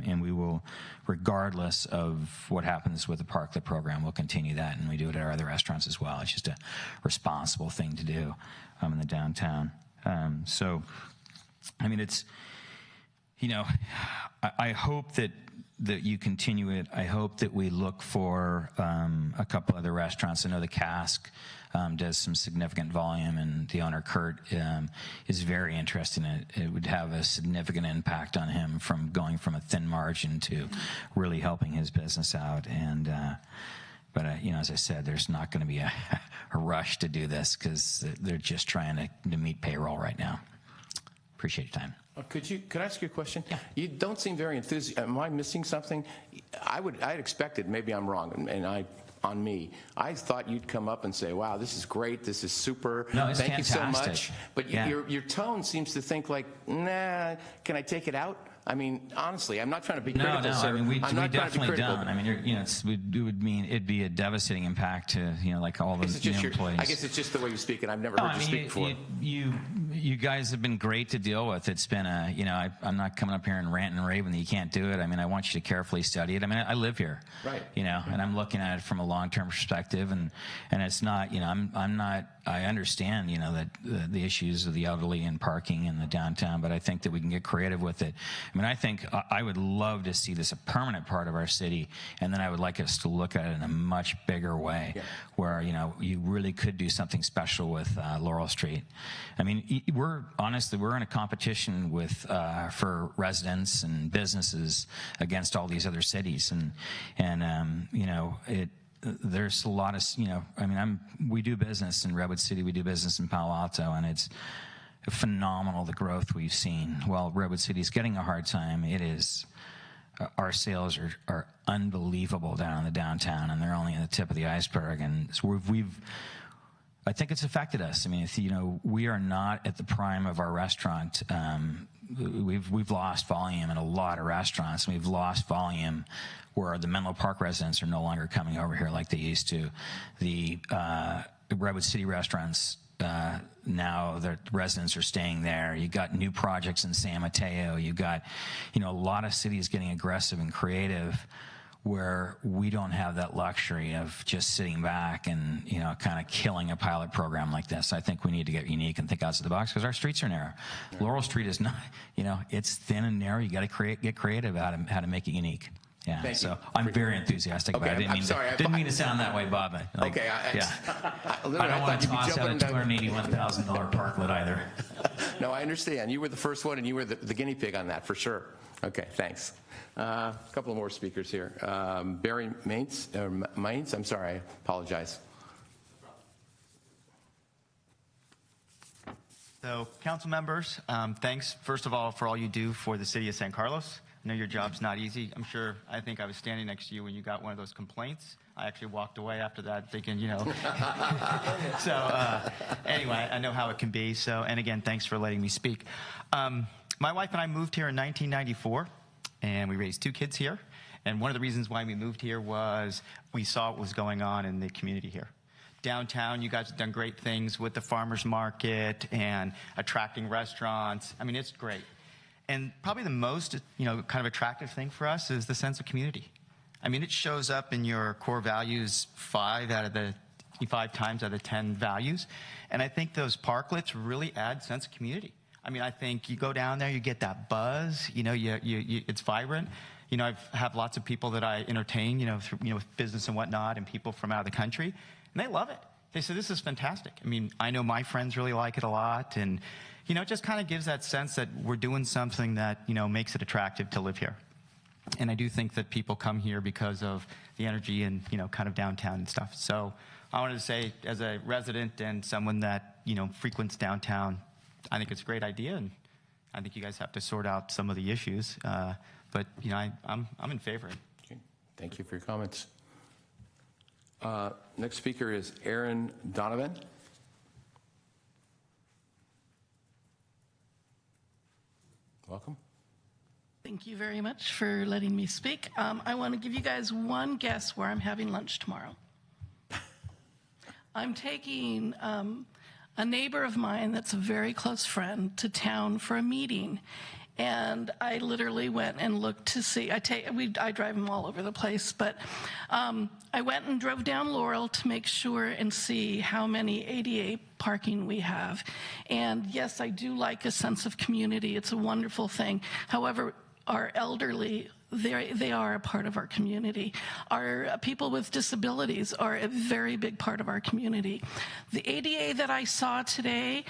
And we will, regardless of what happens with the parklet program, we'll continue that, and we do it at our other restaurants as well. It's just a responsible thing to do in the downtown. It's, I hope that you continue it. I hope that we look for a couple other restaurants. I know the Cask does some significant volume, and the owner, Kurt, is very interested in it. It would have a significant impact on him from going from a thin margin to really helping his business out. And but as I said, there's not going to be a rush to do this because they're just trying to meet payroll right now. Appreciate your time. Could I ask you a question? Yeah. You don't seem very enthusiastic. Am I missing something? I'd expected, maybe I'm wrong, on me. I thought you'd come up and say, wow, this is great, this is super, no, it's thank fantastic. you so much. But your tone seems to think like, nah, can I take it out? I mean, honestly, I'm not trying to be critical, no, sir. I mean, we definitely critical, don't. I mean, it would mean it'd be a devastating impact to, like all the employees. I guess it's just the way you speak, and I've never heard you speak before. You guys have been great to deal with. It's been I'm not coming up here and ranting and raving that you can't do it. I mean, I want you to carefully study it. I mean, I live here, right? And I'm looking at it from a long-term perspective, and it's not, I'm not. I understand, that the issues of the elderly and parking in the downtown, but I think that we can get creative with it. I mean, I think I would love to see this a permanent part of our city, and then I would like us to look at it in a much bigger way, where, you really could do something special with Laurel Street. I mean, we're in a competition with for residents and businesses against all these other cities, and there's a lot of, we do business in Redwood City, we do business in Palo Alto, and it's phenomenal, the growth we've seen. While Redwood City's getting a hard time, our sales are unbelievable down in the downtown, and they're only at the tip of the iceberg. And so I think it's affected us. I mean, we are not at the prime of our restaurant. We've lost volume in a lot of restaurants. We've lost volume where the Menlo Park residents are no longer coming over here like they used to. The Redwood City restaurants, now the residents are staying there. You got new projects in San Mateo. You got, a lot of cities getting aggressive and creative, where we don't have that luxury of just sitting back and, kind of killing a pilot program like this. I think we need to get unique and think outside the box, because our streets are narrow. Yeah. Laurel Street is not, it's thin and narrow. You got to get creative how to make it unique. Yeah, so I'm very enthusiastic about it. Didn't mean to sound that way, Bob. I don't want to toss out a $281,000 parklet either. No, I understand. You were the first one, and you were the guinea pig on that, for sure. Okay, thanks. A couple of more speakers here. Barry Mainz, I'm sorry, I apologize. So, council members, thanks, first of all, for all you do for the city of San Carlos. I know your job's not easy. I think I was standing next to you when you got one of those complaints. I actually walked away after that thinking, So, anyway, I know how it can be. So, and again, thanks for letting me speak. My wife and I moved here in 1994, and we raised 2 kids here. And one of the reasons why we moved here was we saw what was going on in the community here. Downtown, you guys have done great things with the farmers market and attracting restaurants. I mean, it's great. And probably the most, kind of attractive thing for us is the sense of community. I mean, it shows up in your core values 5 times out of 10 values. And I think those parklets really add sense of community. I mean, I think you go down there, you get that buzz, it's vibrant. I have lots of people that I entertain, with business and whatnot, and people from out of the country, and they love it. They say, this is fantastic. I mean, I know my friends really like it a lot, and it just kind of gives that sense that we're doing something that, makes it attractive to live here. And I do think that people come here because of the energy and, kind of downtown and stuff. So I wanted to say, as a resident and someone that, frequents downtown, I think it's a great idea, and I think you guys have to sort out some of the issues. But, I'm in favor. Okay. Thank you for your comments. Next speaker is Aaron Donovan. Welcome. Thank you very much for letting me speak. I want to give you guys one guess where I'm having lunch tomorrow. I'm taking a neighbor of mine that's a very close friend to town for a meeting. And I literally went and looked to see, I drive them all over the place, but I went and drove down Laurel to make sure and see how many ADA parking we have. And yes, I do like a sense of community. It's a wonderful thing. However, our elderly, they are a part of our community. Our people with disabilities are a very big part of our community. The ADA that I saw today,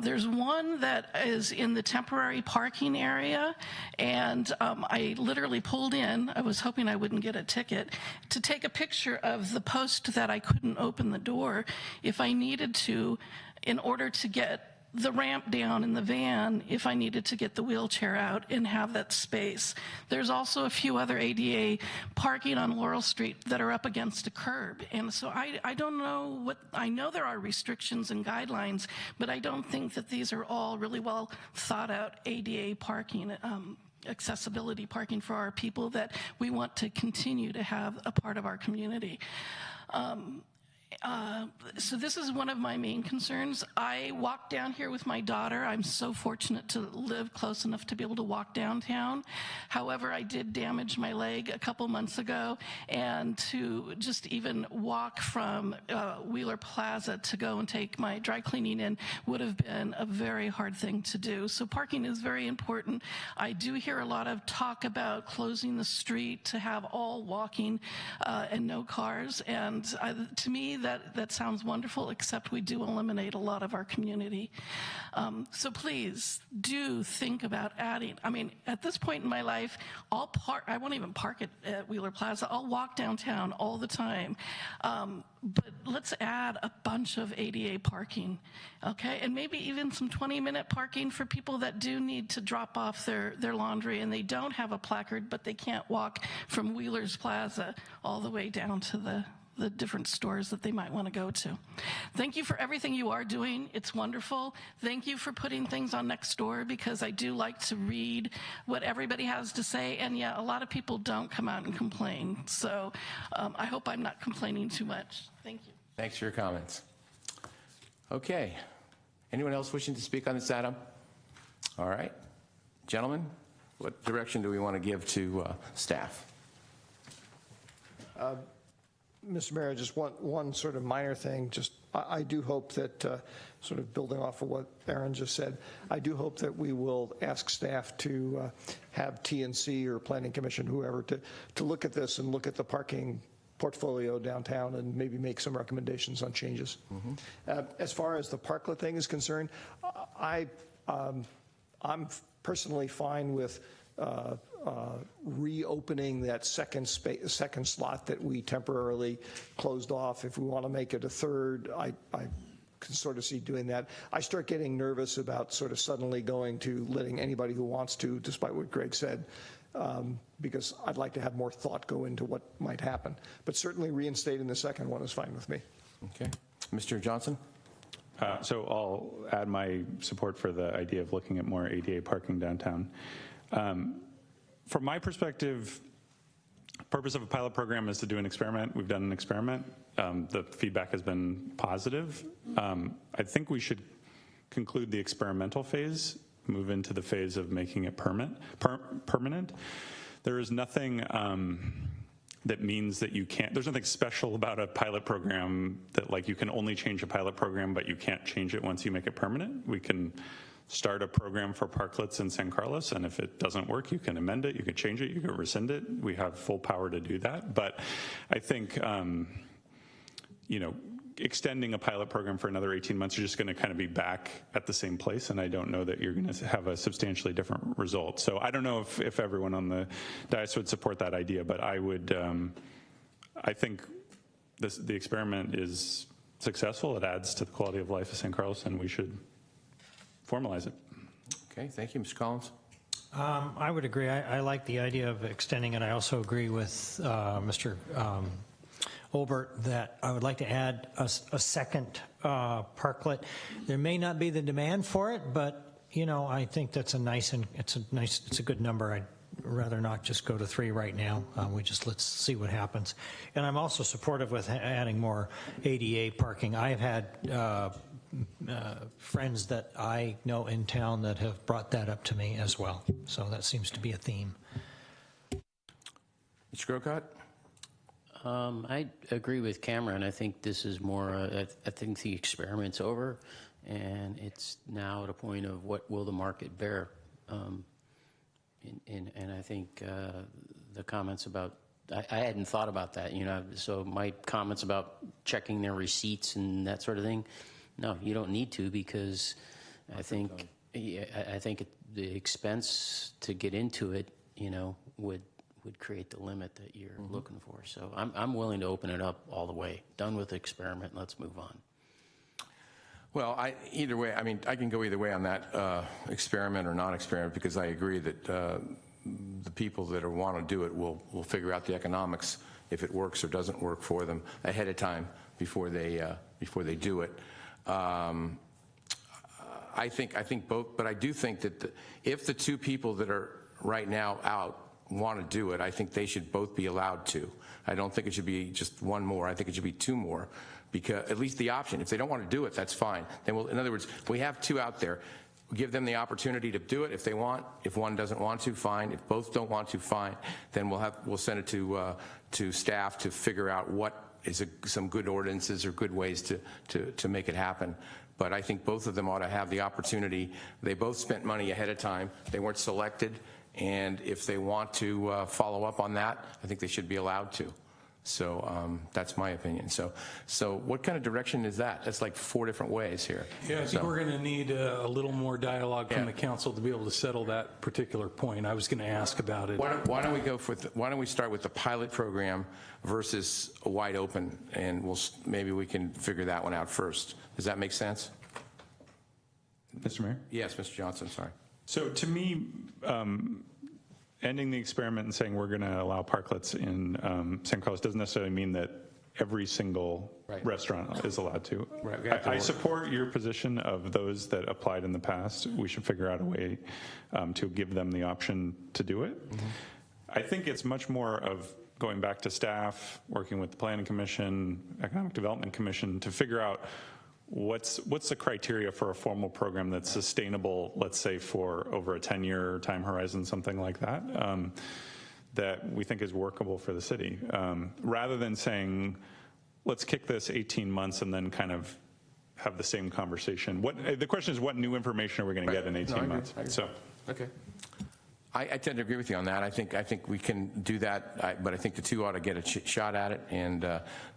there's one that is in the temporary parking area, and I literally pulled in, I was hoping I wouldn't get a ticket, to take a picture of the post that I couldn't open the door if I needed to, in order to get the ramp down in the van if I needed to get the wheelchair out and have that space. There's also a few other ADA parking on Laurel Street that are up against a curb. And so I don't know what, I know there are restrictions and guidelines, but I don't think that these are all really well thought out ADA parking, accessibility parking for our people that we want to continue to have a part of our community. So this is one of my main concerns. I walk down here with my daughter. I'm so fortunate to live close enough to be able to walk downtown. However, I did damage my leg a couple months ago, and to just even walk from Wheeler Plaza to go and take my dry cleaning in would have been a very hard thing to do. So parking is very important. I do hear a lot of talk about closing the street to have all walking and no cars, and to me, that sounds wonderful, except we do eliminate a lot of our community. So please do think about adding. I mean, at this point in my life, I won't even park at Wheeler Plaza. I'll walk downtown all the time. But let's add a bunch of ADA parking, okay? And maybe even some 20-minute parking for people that do need to drop off their laundry and they don't have a placard, but they can't walk from Wheeler's Plaza all the way down to the different stores that they might want to go to. Thank you for everything you are doing. It's wonderful. Thank you for putting things on Nextdoor, because I do like to read what everybody has to say. And yeah, a lot of people don't come out and complain. So I hope I'm not complaining too much. Thank you. Thanks for your comments. Okay. Anyone else wishing to speak on this item? All right. Gentlemen, what direction do we want to give to staff? Mr. Mayor, just one sort of minor thing. Just I do hope that, sort of building off of what Aaron just said, I do hope that we will ask staff to have TNC or Planning Commission, whoever, to look at this and look at the parking portfolio downtown and maybe make some recommendations on changes. Mm-hmm. As far as the parklet thing is concerned, I'm personally fine with reopening that second slot that we temporarily closed off. If we want to make it a third, I can sort of see doing that. I start getting nervous about sort of suddenly going to letting anybody who wants to, despite what Greg said, because I'd like to have more thought go into what might happen. But certainly reinstating the second one is fine with me. Okay. Mr. Johnson? So I'll add my support for the idea of looking at more ADA parking downtown. From my perspective, the purpose of a pilot program is to do an experiment. We've done an experiment. The feedback has been positive. I think we should conclude the experimental phase, move into the phase of making it permanent. There is nothing that means that you can't, there's nothing special about a pilot program that, like, you can only change a pilot program, but you can't change it once you make it permanent. We can start a program for parklets in San Carlos, and if it doesn't work, you can amend it, you can change it, you can rescind it. We have full power to do that. But I think, extending a pilot program for another 18 months, you're just going to kind of be back at the same place, and I don't know that you're going to have a substantially different result. So I don't know if everyone on the dais would support that idea, but I would, I think the experiment is successful. It adds to the quality of life of San Carlos, and we should formalize it. Okay, thank you. Mr. Collins? I would agree. I like the idea of extending it. I also agree with Mr. Olbert that I would like to add a second parklet. There may not be the demand for it, but I think that's it's a good number. I'd rather not just go to 3 right now. Let's see what happens. And I'm also supportive with adding more ADA parking. I've had friends that I know in town that have brought that up to me as well. So that seems to be a theme. Mr. Grocott? I agree with Cameron. I think this is more, I think the experiment's over, and it's now at a point of what will the market bear. And I think the comments about, I hadn't thought about that, so my comments about checking their receipts and that sort of thing, no, you don't need to, because I think the expense to get into it, would create the limit that you're looking for. So I'm willing to open it up all the way. Done with the experiment. Let's move on. Well, either way, I mean, I can go either way on that experiment or non-experiment, because I agree that the people that want to do it will figure out the economics if it works or doesn't work for them ahead of time before they do it. I think both, but I do think that if the two people that are right now out want to do it, I think they should both be allowed to. I don't think it should be just one more. I think it should be two more, because at least the option. If they don't want to do it, that's fine. Then in other words, we have two out there. Give them the opportunity to do it if they want. If one doesn't want to, fine. If both don't want to, fine. Then we'll send it to staff to figure out what is some good ordinances or good ways to make it happen. But I think both of them ought to have the opportunity. They both spent money ahead of time. They weren't selected. And if they want to follow up on that, I think they should be allowed to. So that's my opinion. So what kind of direction is that? That's like 4 different ways here. Yeah, I think we're going to need a little more dialogue from the council to be able to settle that particular point. I was going to ask about it. Why don't we start with the pilot program versus a wide open, and maybe we can figure that one out first. Does that make sense? Mr. Mayor? Yes, Mr. Johnson, sorry. So to me, ending the experiment and saying we're going to allow parklets in San Carlos doesn't necessarily mean that every single restaurant is allowed to. Right. I support your position of those that applied in the past. We should figure out a way to give them the option to do it. Mm-hmm. I think it's much more of going back to staff, working with the Planning Commission, Economic Development Commission to figure out what's the criteria for a formal program that's sustainable, let's say for over a 10-year time horizon, something like that, that we think is workable for the city. Rather than saying, let's kick this 18 months and then kind of have the same conversation. The question is, what new information are we going to get in 18 months? Okay. I tend to agree with you on that. I think we can do that, but I think the two ought to get a shot at it, and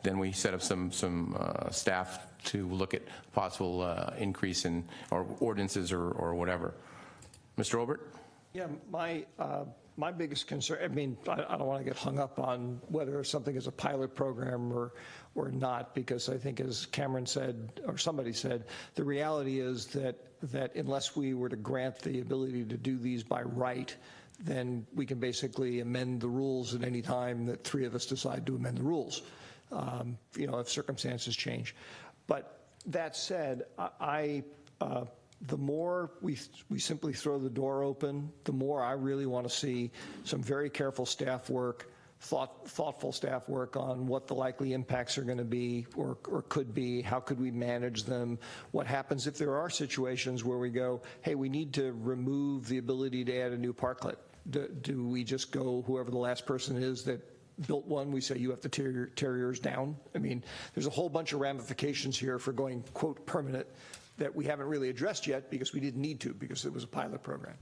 then we set up some staff to look at possible increase in or ordinances or whatever. Mr. Obert? Yeah, my biggest concern, I mean, I don't want to get hung up on whether something is a pilot program or not, because I think, as Cameron said, or somebody said, the reality is that unless we were to grant the ability to do these by right, then we can basically amend the rules at any time that 3 of us decide to amend the rules, if circumstances change. But that said, the more we simply throw the door open, the more I really want to see some very careful staff work, thoughtful staff work on what the likely impacts are going to be or could be, how could we manage them, what happens if there are situations where we go, hey, we need to remove the ability to add a new parklet. Do we just go, whoever the last person is that built one, we say you have to tear yours down? I mean, there's a whole bunch of ramifications here for going, quote, permanent, that we haven't really addressed yet because we didn't need to, because it was a pilot program.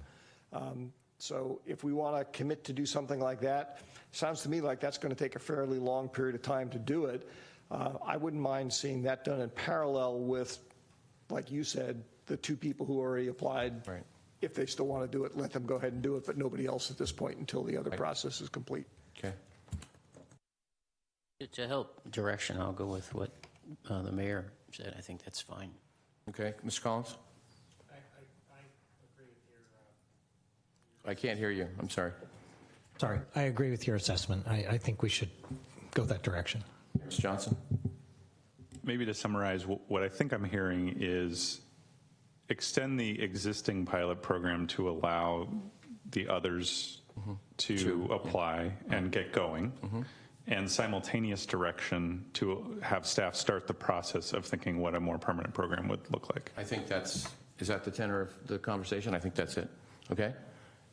So if we want to commit to do something like that, sounds to me like that's going to take a fairly long period of time to do it. I wouldn't mind seeing that done in parallel with, like you said, the 2 people who already applied. Right. If they still want to do it, let them go ahead and do it, but nobody else at this point until the other process is complete. Okay. To help direction, I'll go with what the mayor said. I think that's fine. Okay. Mr. Collins? I agree with your... I can't hear you. I'm sorry. Sorry. I agree with your assessment. I think we should go that direction. Mr. Johnson? Maybe to summarize, what I think I'm hearing is extend the existing pilot program to allow the others to apply and get going, and simultaneous direction to have staff start the process of thinking what a more permanent program would look like. I think is that the tenor of the conversation? I think that's it. Okay?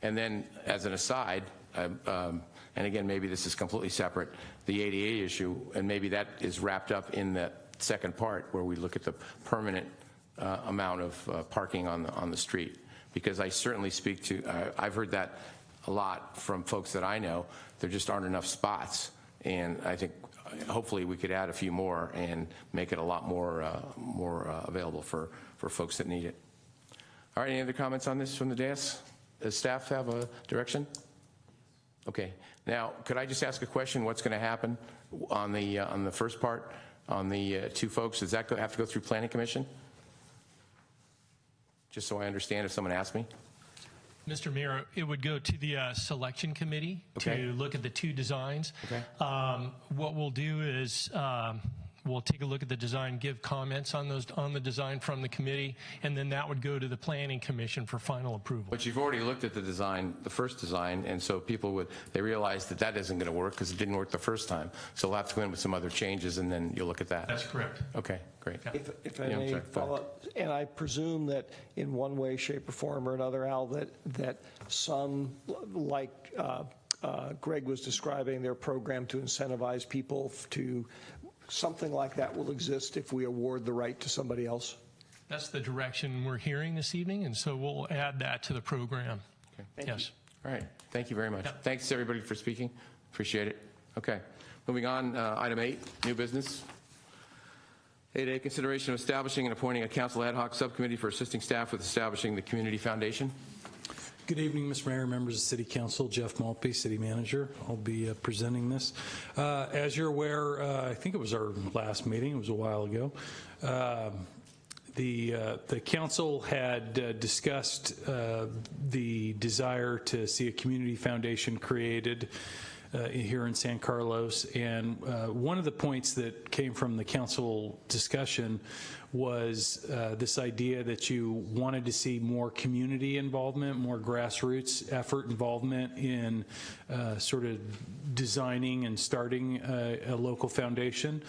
And then as an aside, and again, maybe this is completely separate, the ADA issue, and maybe that is wrapped up in that second part where we look at the permanent amount of parking on the street. Because I certainly speak to, I've heard that a lot from folks that I know. There just aren't enough spots. And I think hopefully we could add a few more and make it a lot more available for folks that need it. All right, any other comments on this from the dais? Does staff have a direction? Okay. Now, could I just ask a question? What's going to happen on the first part, on the 2 folks? Does that have to go through Planning Commission? just so I understand if someone asks me? Mr. Mayor, it would go to the selection committee Okay. to look at the 2 designs. Okay. What we'll do is we'll take a look at the design, give comments on the design from the committee, and then that would go to the planning commission for final approval. But you've already looked at the design, the first design, and so people they realize that that isn't going to work because it didn't work the first time. So we'll have to go in with some other changes, and then you'll look at that. That's correct. Okay, great. If I Yeah, I'm may sorry. follow up, and I presume that in one way, shape, or form or another, Al, that some, like Greg was describing, their program to incentivize people to, something like that will exist if we award the right to somebody else? That's the direction we're hearing this evening, and so we'll add that to the program. Okay. Yes. All right. Thank you very much. Thanks, everybody, for speaking. Appreciate it. Okay. Moving on, item 8, new business. 8A, consideration of establishing and appointing a council ad hoc subcommittee for assisting staff with establishing the community foundation. Good evening, Mr. Mayor, members of City Council. Jeff Maltby, City Manager. I'll be presenting this. As you're aware, I think it was our last meeting. It was a while ago. The council had discussed the desire to see a community foundation created here in San Carlos, and one of the points that came from the council discussion was this idea that you wanted to see more community involvement, more grassroots effort involvement in sort of designing and starting a local foundation.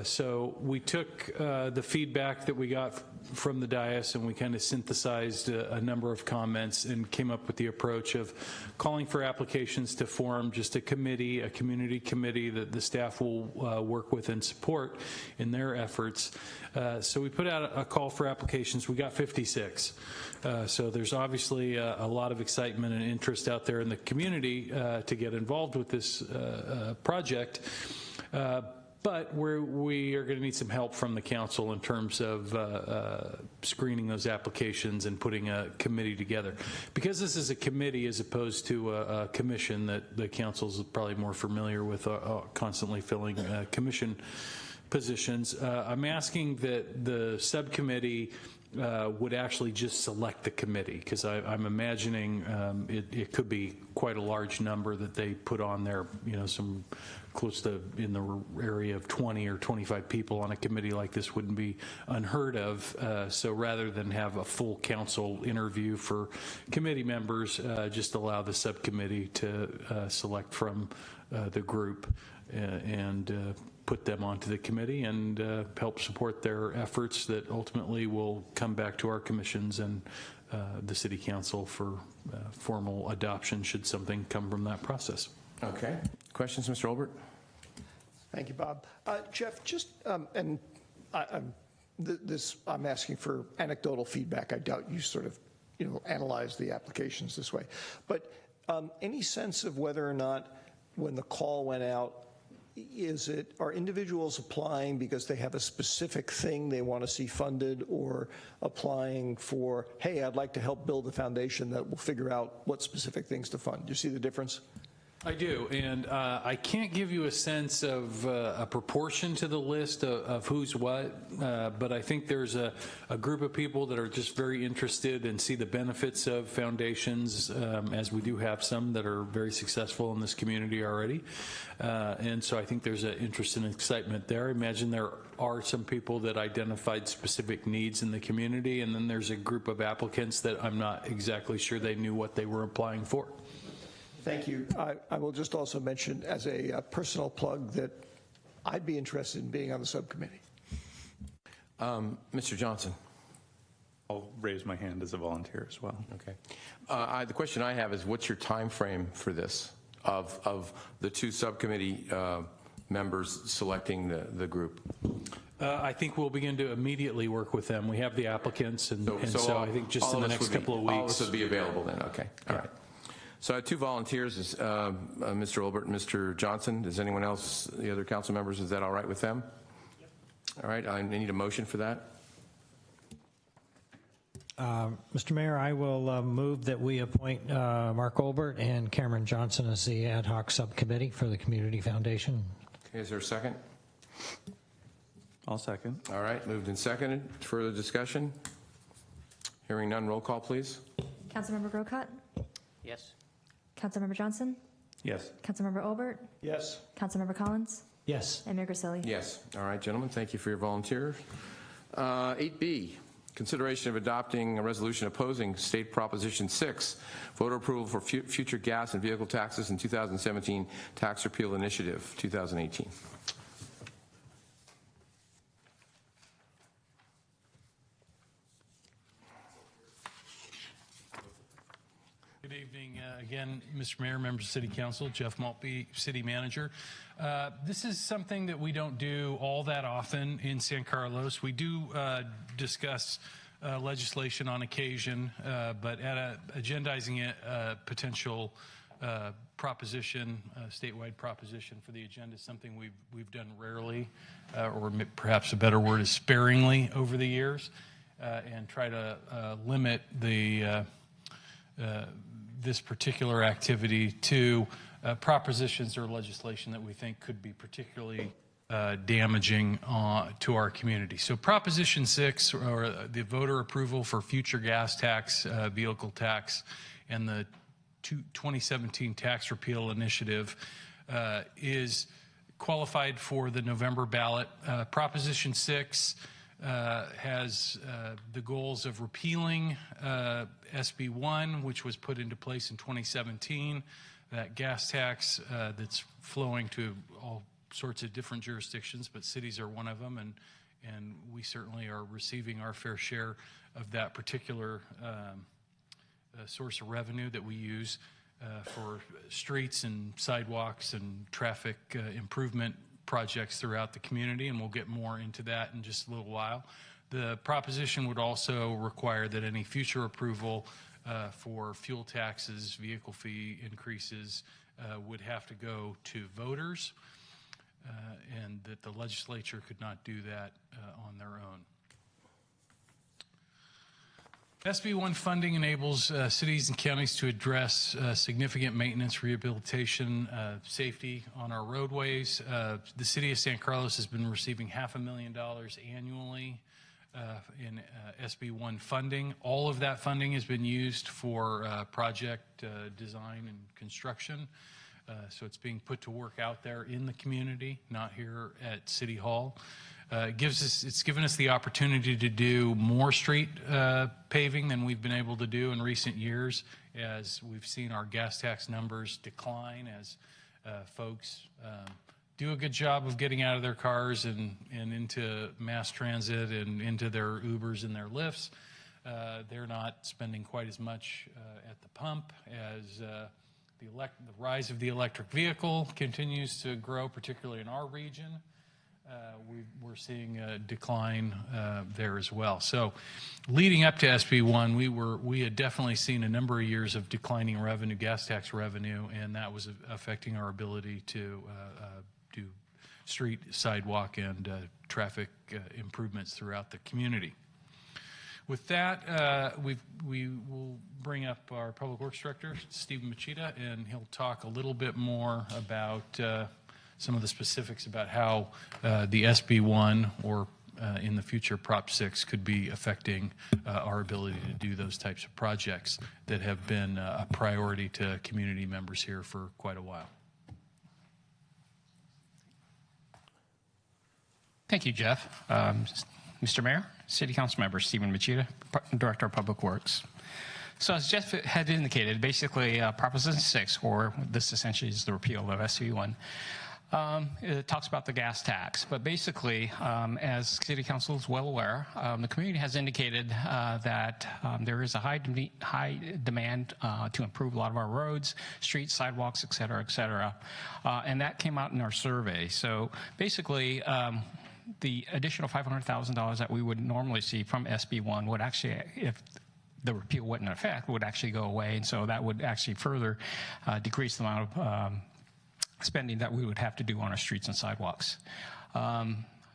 So we took the feedback that we got from the dais and we kind of synthesized a number of comments and came up with the approach of calling for applications to form just a committee, a community committee that the staff will work with and support in their efforts. So we put out a call for applications. We got 56. So there's obviously a lot of excitement and interest out there in the community to get involved with this project. But we are going to need some help from the council in terms of screening those applications and putting a committee together. Because this is a committee as opposed to a commission that the council is probably more familiar with, constantly filling commission positions, I'm asking that the subcommittee would actually just select the committee, because I'm imagining it could be quite a large number that they put on there, some close to in the area of 20 or 25 people on a committee like this wouldn't be unheard of. So rather than have a full council interview for committee members, just allow the subcommittee to select from the group and put them onto the committee and help support their efforts that ultimately will come back to our commissions and the city council for formal adoption should something come from that process. Okay. Questions, Mr. Olbert? Thank you, Bob. Jeff, just, and I'm asking for anecdotal feedback. I doubt you sort of, analyze the applications this way. But any sense of whether or not when the call went out, are individuals applying because they have a specific thing they want to see funded, or applying for, hey, I'd like to help build a foundation that will figure out what specific things to fund? Do you see the difference? I do, and I can't give you a sense of a proportion to the list of who's what, but I think there's a group of people that are just very interested and see the benefits of foundations, as we do have some that are very successful in this community already. And so I think there's an interest and excitement there. I imagine there are some people that identified specific needs in the community, and then there's a group of applicants that I'm not exactly sure they knew what they were applying for. Thank you. I will just also mention as a personal plug that I'd be interested in being on the subcommittee. Mr. Johnson. I'll raise my hand as a volunteer as well. Okay. The question I have is, what's your time frame for this, of the 2 subcommittee members selecting the group? I think we'll begin to immediately work with them. We have the applicants, and so I think just in the next couple of weeks. All of us would be available then, okay. All right. So I have 2 volunteers, Mr. Olbert and Mr. Johnson. Does anyone else, the other council members, is that all right with them? Yep. All right, I need a motion for that. Mr. Mayor, I will move that we appoint Mark Olbert and Cameron Johnson as the ad hoc subcommittee for the Community Foundation. Okay, is there a second? I'll second. All right, moved and seconded. Further discussion? Hearing none, roll call, please. Councilmember Grocott? Yes. Councilmember Johnson? Yes. Councilmember Obert? Yes. Councilmember Collins? Yes. And Mayor Grisilli? Yes. All right, gentlemen, thank you for your volunteers. 8B, consideration of adopting a resolution opposing State Proposition 6, voter approval for future gas and vehicle taxes in 2017 Tax Repeal Initiative 2018. Good evening again, Mr. Mayor, members of City Council, Jeff Maltby, City Manager. This is something that we don't do all that often in San Carlos. We do discuss legislation on occasion, but agendizing a potential proposition, statewide proposition for the agenda is something we've done rarely, or perhaps a better word is sparingly over the years, and try to limit the this particular activity to propositions or legislation that we think could be particularly damaging to our community. So Proposition 6, or the voter approval for future gas tax, vehicle tax, and the 2017 Tax Repeal Initiative is qualified for the November ballot. Proposition 6 has the goals of repealing SB 1, which was put into place in 2017, that gas tax that's flowing to all sorts of different jurisdictions, but cities are one of them, and we certainly are receiving our fair share of that particular source of revenue that we use for streets and sidewalks and traffic improvement projects throughout the community, and we'll get more into that in just a little while. The proposition would also require that any future approval for fuel taxes, vehicle fee increases would have to go to voters, and that the legislature could not do that on their own. SB 1 funding enables cities and counties to address significant maintenance, rehabilitation, safety on our roadways. The city of San Carlos has been receiving $500,000 annually in SB 1 funding. All of that funding has been used for project design and construction. So it's being put to work out there in the community, not here at City Hall. It's given us the opportunity to do more street paving than we've been able to do in recent years, as we've seen our gas tax numbers decline as folks do a good job of getting out of their cars and into mass transit and into their Ubers and their Lyfts. They're not spending quite as much at the pump as the rise of the electric vehicle continues to grow, particularly in our region. We're seeing a decline there as well. So leading up to SB 1, we had definitely seen a number of years of declining revenue, gas tax revenue, and that was affecting our ability to do street, sidewalk, and traffic improvements throughout the community. With that, we will bring up our Public Works Director, Stephen Machida, and he'll talk a little bit more about some of the specifics about how the SB 1 or in the future Prop 6 could be affecting our ability to do those types of projects that have been a priority to community members here for quite a while. Thank you, Jeff. Mr. Mayor, City Council Member Stephen Machida, Director of Public Works. So as Jeff had indicated, basically Proposition 6, or this essentially is the repeal of SB 1, it talks about the gas tax. But basically, as City Council is well aware, the community has indicated that there is a high demand to improve a lot of our roads, streets, sidewalks, et cetera, and that came out in our survey. So basically, the additional $500,000 that we would normally see from SB 1 would actually, if the repeal went in effect, would actually go away, and so that would actually further decrease the amount of spending that we would have to do on our streets and sidewalks.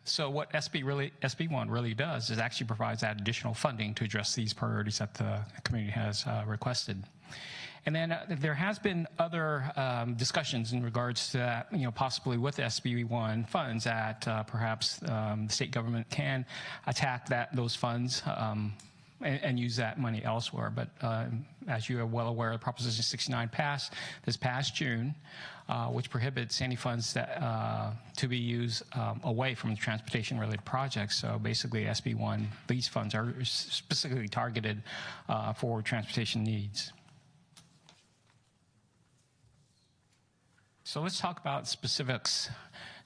So what SB 1 really does is actually provides that additional funding to address these priorities that the community has requested. And then there has been other discussions in regards to that, possibly with SB 1 funds that perhaps the state government can attack those funds and use that money elsewhere. But as you are well aware, Proposition 69 passed this past June, which prohibits any funds that to be used away from the transportation-related projects. So basically, SB1, these funds are specifically targeted for transportation needs. So let's talk about specifics.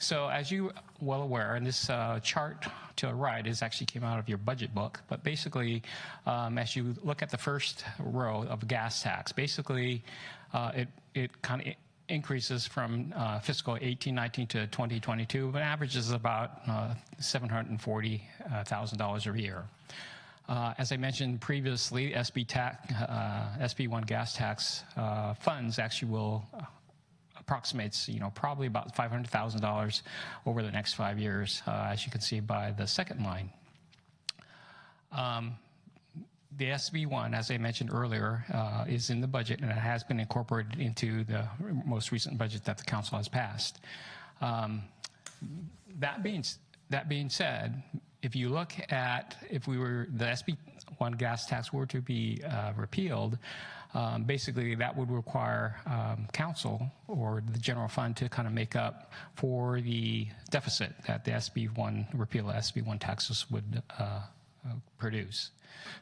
So as you well aware, and this chart to the right is actually came out of your budget book, but basically, as you look at the first row of gas tax, basically it kind of increases from fiscal 18-19 to 2022, but averages about $740,000 a year. As I mentioned previously, SB1 gas tax funds actually will approximates, probably about $500,000 over the next 5 years, as you can see by the second line. The SB1, as I mentioned earlier, is in the budget, and it has been incorporated into the most recent budget that the council has passed. That being said, if you look at the SB1 gas tax were to be repealed, basically that would require council or the general fund to kind of make up for the deficit that the repeal of SB1 taxes would produce.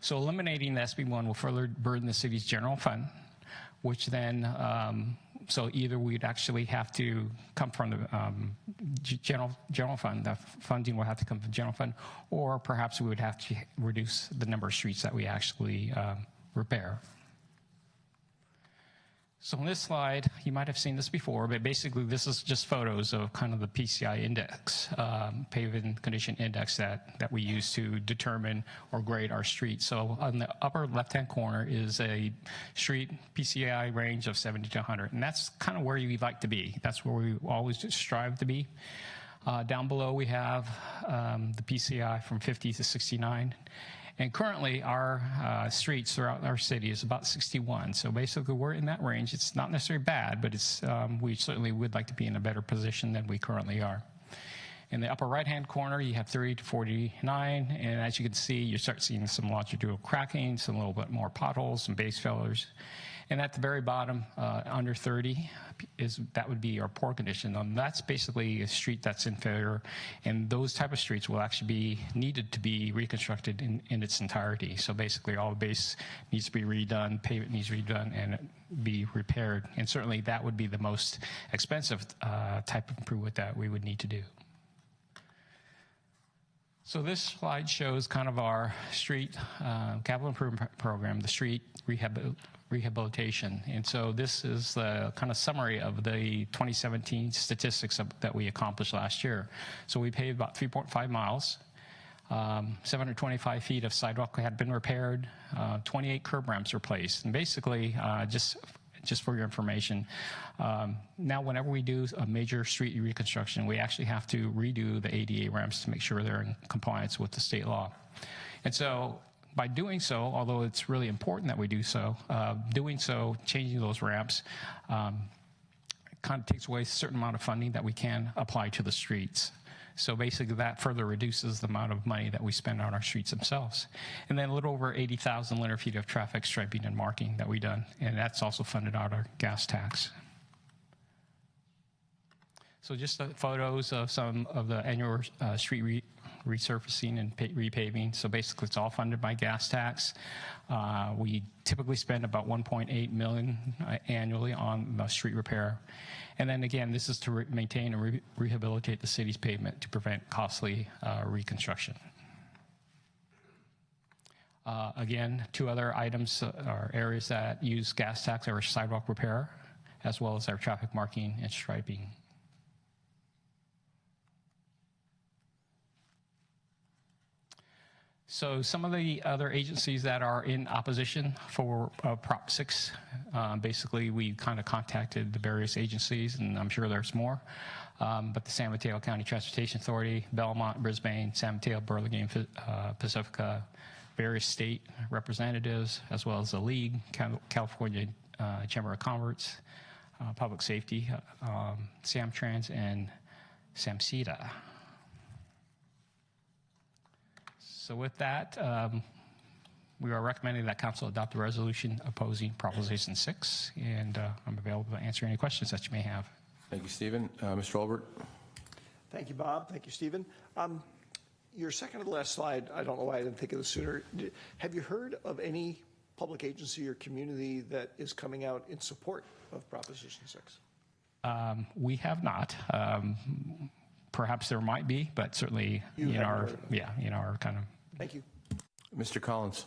So eliminating the SB1 will further burden the city's general fund, which then, so either we'd actually have to come from the general fund, the funding will have to come from the general fund, or perhaps we would have to reduce the number of streets that we actually repair. So on this slide, you might have seen this before, but basically this is just photos of kind of the PCI index, pavement condition index that we use to determine or grade our streets. So on the upper left-hand corner is a street PCI range of 70 to 100, and that's kind of where you'd like to be. That's where we always strive to be. Down below we have the PCI from 50 to 69. And currently, our streets throughout our city is about 61. So basically, we're in that range. It's not necessarily bad, but it's we certainly would like to be in a better position than we currently are. In the upper right-hand corner, you have 30 to 49. And as you can see, you start seeing some longitudinal cracking, some little bit more potholes, some base failures. And at the very bottom, under 30, that would be our poor condition. And that's basically a street that's in failure. And those type of streets will actually be needed to be reconstructed in its entirety. So basically all the base needs to be redone, pavement needs to be redone, and be repaired. And certainly that would be the most expensive type of improvement that we would need to do. So this slide shows kind of our street capital improvement program, the street rehabilitation. And so this is the kind of summary of the 2017 statistics that we accomplished last year. So we paved about 3.5 miles, 725 feet of sidewalk had been repaired, 28 curb ramps replaced. And basically, just for your information, now whenever we do a major street reconstruction, we actually have to redo the ADA ramps to make sure they're in compliance with the state law. And so by doing so, although it's really important that we do so, changing those ramps, kind of takes away a certain amount of funding that we can apply to the streets. So basically that further reduces the amount of money that we spend on our streets themselves. And then a little over 80,000 linear feet of traffic striping and marking that we've done, and that's also funded out of our gas tax. So just the photos of some of the annual street resurfacing and repaving. So basically it's all funded by gas tax. We typically spend about $1.8 million annually on the street repair. And then again, this is to maintain and rehabilitate the city's pavement to prevent costly reconstruction. Again, two other items or areas that use gas tax are sidewalk repair, as well as our traffic marking and striping. So some of the other agencies that are in opposition for Prop 6, basically we kind of contacted the various agencies, and I'm sure there's more, but the San Mateo County Transportation Authority, Belmont, Brisbane, San Mateo, Burlingame, Pacifica, various state representatives, as well as the League, California Chamber of Commerce, Public Safety, Samtrans, and SAMCETA. So with that, We are recommending that council adopt the resolution opposing Proposition 6, and I'm available to answer any questions that you may have. Thank you, Stephen. Mr. Olbert? Thank you, Bob. Thank you, Stephen. Your second to the last slide, I don't know why I didn't think of this sooner. Have you heard of any public agency or community that is coming out in support of Proposition 6? We have not. Perhaps there might be, but certainly in our kind of. Thank you. Mr. Collins?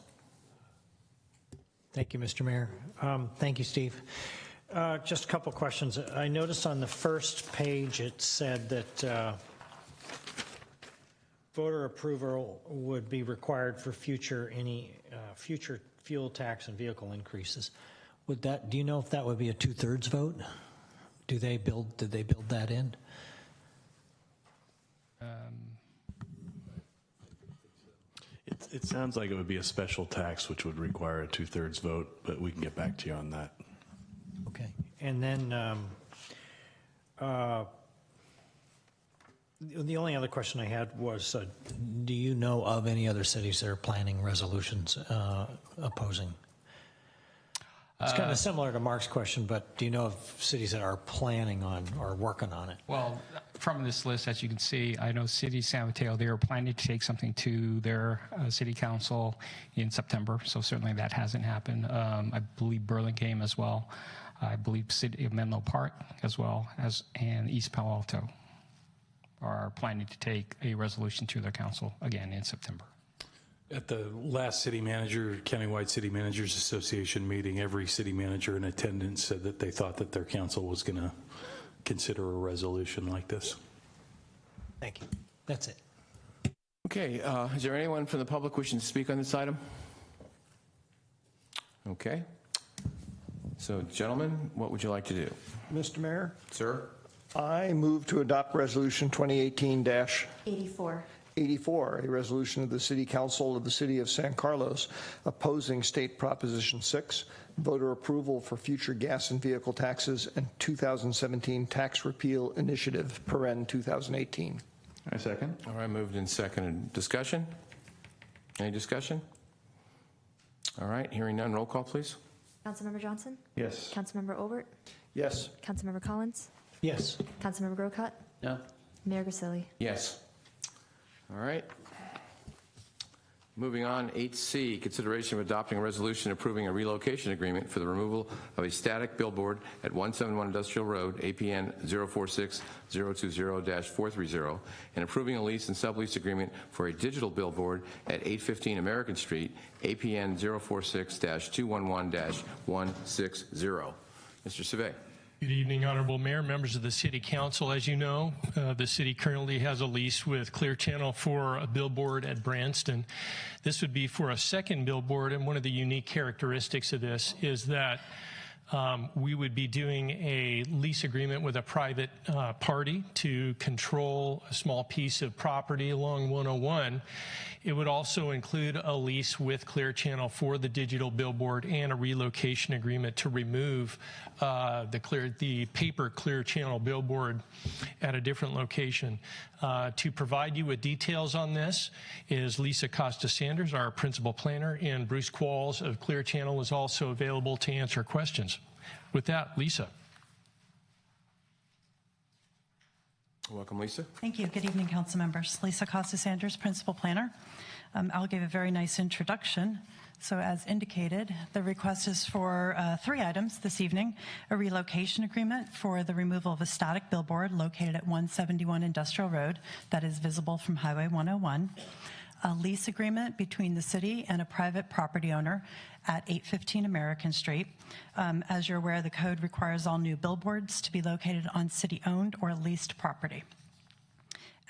Thank you, Mr. Mayor. Thank you, Steve. Just a couple questions. I noticed on the first page it said that voter approval would be required for future fuel tax and vehicle increases. Do you know if that would be a 2/3 vote? Did they build that in? It sounds like it would be a special tax, which would require a 2/3 vote, but we can get back to you on that. Okay. And then the only other question I had was, do you know of any other cities that are planning resolutions opposing? It's kind of similar to Mark's question, but do you know of cities that are planning on or working on it? Well, from this list, as you can see, I know City of San Mateo, they are planning to take something to their city council in September, so certainly that hasn't happened. I believe Burlingame as well. I believe City of Menlo Park as well, and East Palo Alto are planning to take a resolution to their council again in September. At the last Countywide City Managers Association meeting, every city manager in attendance said that they thought that their council was going to consider a resolution like this. Thank you. That's it. Okay, is there anyone from the public wishing to speak on this item? Okay. So, gentlemen, what would you like to do? Mr. Mayor? Sir? I move to adopt Resolution 2018-84. 84, a resolution of the City Council of the City of San Carlos opposing State Proposition 6, voter approval for future gas and vehicle taxes, and 2017 tax repeal initiative, paren 2018. I second. All right, moved and seconded. Discussion? Any discussion? All right, hearing none, roll call, please. Councilmember Johnson? Yes. Councilmember Olbert? Yes. Councilmember Collins? Yes. Councilmember Grocott? No. Mayor Grisilli? Yes. All right. Moving on, 8C, consideration of adopting a resolution approving a relocation agreement for the removal of a static billboard at 171 Industrial Road, APN 046-020-430, and approving a lease and sublease agreement for a digital billboard at 815 American Street, APN 046-211-160. Mr. Savay. Good evening, Honorable Mayor, members of the City Council. As you know, the city currently has a lease with Clear Channel for a billboard at Branston. This would be for a second billboard, and one of the unique characteristics of this is that we would be doing a lease agreement with a private party to control a small piece of property along 101. It would also include a lease with Clear Channel for the digital billboard and a relocation agreement to remove the paper Clear Channel billboard at a different location. To provide you with details on this is Lisa Costa-Sanders, our principal planner, and Bruce Qualls of Clear Channel is also available to answer questions. With that, Lisa. Welcome, Lisa. Thank you. Good evening, council members. Lisa Costa-Sanders, principal planner. I'll give a very nice introduction. So as indicated, the request is for 3 items this evening: a relocation agreement for the removal of a static billboard located at 171 Industrial Road that is visible from Highway 101, a lease agreement between the city and a private property owner at 815 American Street. As you're aware, the code requires all new billboards to be located on city-owned or leased property.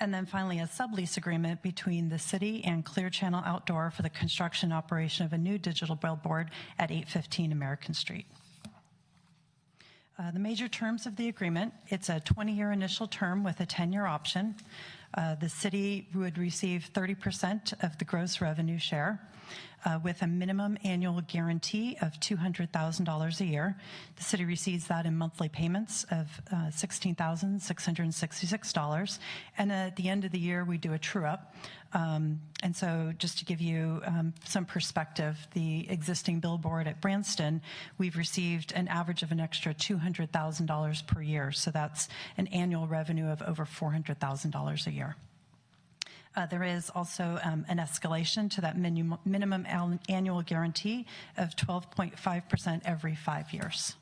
And then finally, a sublease agreement between the city and Clear Channel Outdoor for the construction and operation of a new digital billboard at 815 American Street. The major terms of the agreement: it's a 20-year initial term with a 10-year option. The city would receive 30% of the gross revenue share, with a minimum annual guarantee of $200,000 a year. The city receives that in monthly payments of $16,666. And at the end of the year, we do a true-up. And so just to give you some perspective, the existing billboard at Branston, we've received an average of an extra $200,000 per year. So that's an annual revenue of over $400,000 a year. There is also an escalation to that minimum annual guarantee of 12.5% every 5 years.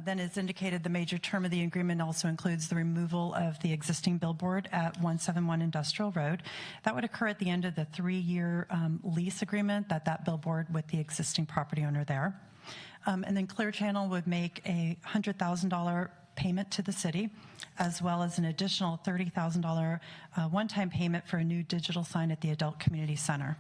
Then, as indicated, the major term of the agreement also includes the removal of the existing billboard at 171 Industrial Road. That would occur at the end of the 3-year lease agreement that billboard with the existing property owner there. And then Clear Channel would make a $100,000 payment to the city, as well as an additional $30,000 one-time payment for a new digital sign at the Adult Community Center.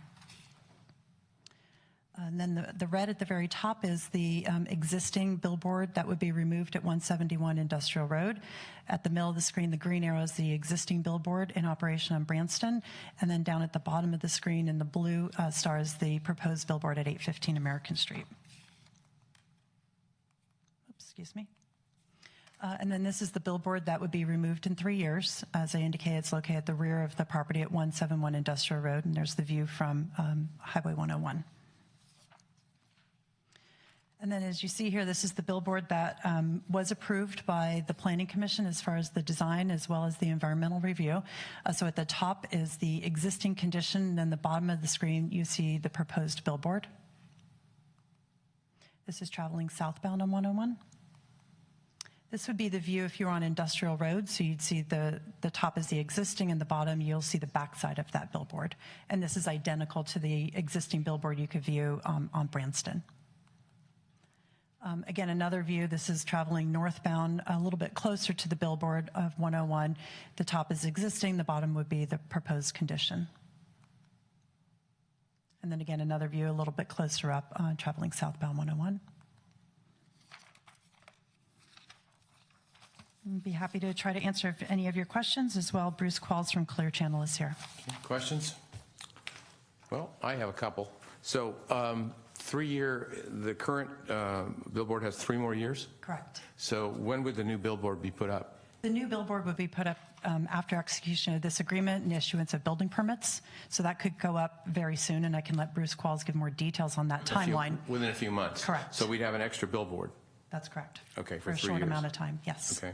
And then the red at the very top is the existing billboard that would be removed at 171 Industrial Road. At the middle of the screen, the green arrow is the existing billboard in operation on Branston. And then down at the bottom of the screen in the blue star is the proposed billboard at 815 American Street. Oops, excuse me. And then this is the billboard that would be removed in 3 years. As I indicated, it's located at the rear of the property at 171 Industrial Road, and there's the view from Highway 101. And then as you see here, this is the billboard that was approved by the Planning Commission as far as the design as well as the environmental review. So at the top is the existing condition, and then the bottom of the screen, you see the proposed billboard. This is traveling southbound on 101. This would be the view if you were on Industrial Road. So you'd see the top is the existing, and the bottom you'll see the backside of that billboard. And this is identical to the existing billboard you could view on Branston. Again, another view, this is traveling northbound a little bit closer to the billboard of 101. The top is existing, the bottom would be the proposed condition. And then again, another view a little bit closer up, traveling southbound 101. I'd be happy to try to answer any of your questions as well. Bruce Qualls from Clear Channel is here. Questions? Well, I have a couple. So 3-year, the current billboard has 3 more years? Correct. So when would the new billboard be put up? The new billboard would be put up after execution of this agreement and issuance of building permits. So that could go up very soon, and I can let Bruce Qualls give more details on that timeline. Within a few months? Correct. So we'd have an extra billboard? That's correct. Okay, for 3 a years. short amount of time, yes. Okay.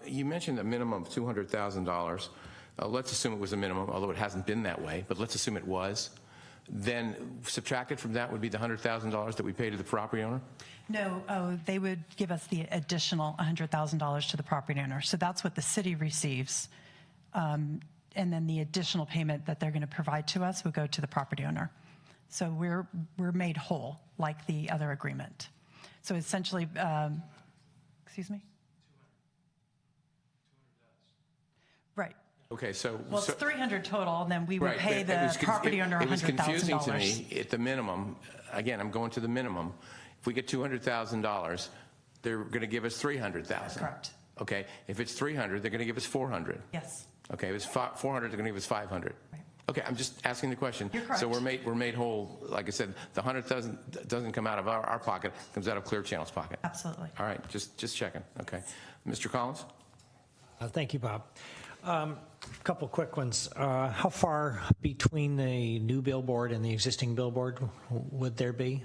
You mentioned a minimum of $200,000. Let's assume it was a minimum, although it hasn't been that way, but let's assume it was. Then subtracted from that would be the $100,000 that we pay to the property owner? No, they would give us the additional $100,000 to the property owner. So that's what the city receives. And then the additional payment that they're going to provide to us would go to the property owner. So we're made whole like the other agreement. So essentially, excuse me? Right. Okay, so... Well, it's 300 total, and then we would pay the property owner $100,000. It was confusing to me at the minimum. Again, I'm going to the minimum. If we get $200,000, they're going to give us $300,000. Correct. Okay, if it's 300, they're going to give us 400. Yes. Okay, if it's 400, they're going to give us 500. Right. Okay, I'm just asking the question. You're correct. So we're made whole. Like I said, the 100 doesn't come out of our pocket; it comes out of Clear Channel's pocket. Absolutely. All right, just checking. Okay, Mr. Collins. Thank you, Bob. A couple quick ones. How far between the new billboard and the existing billboard would there be?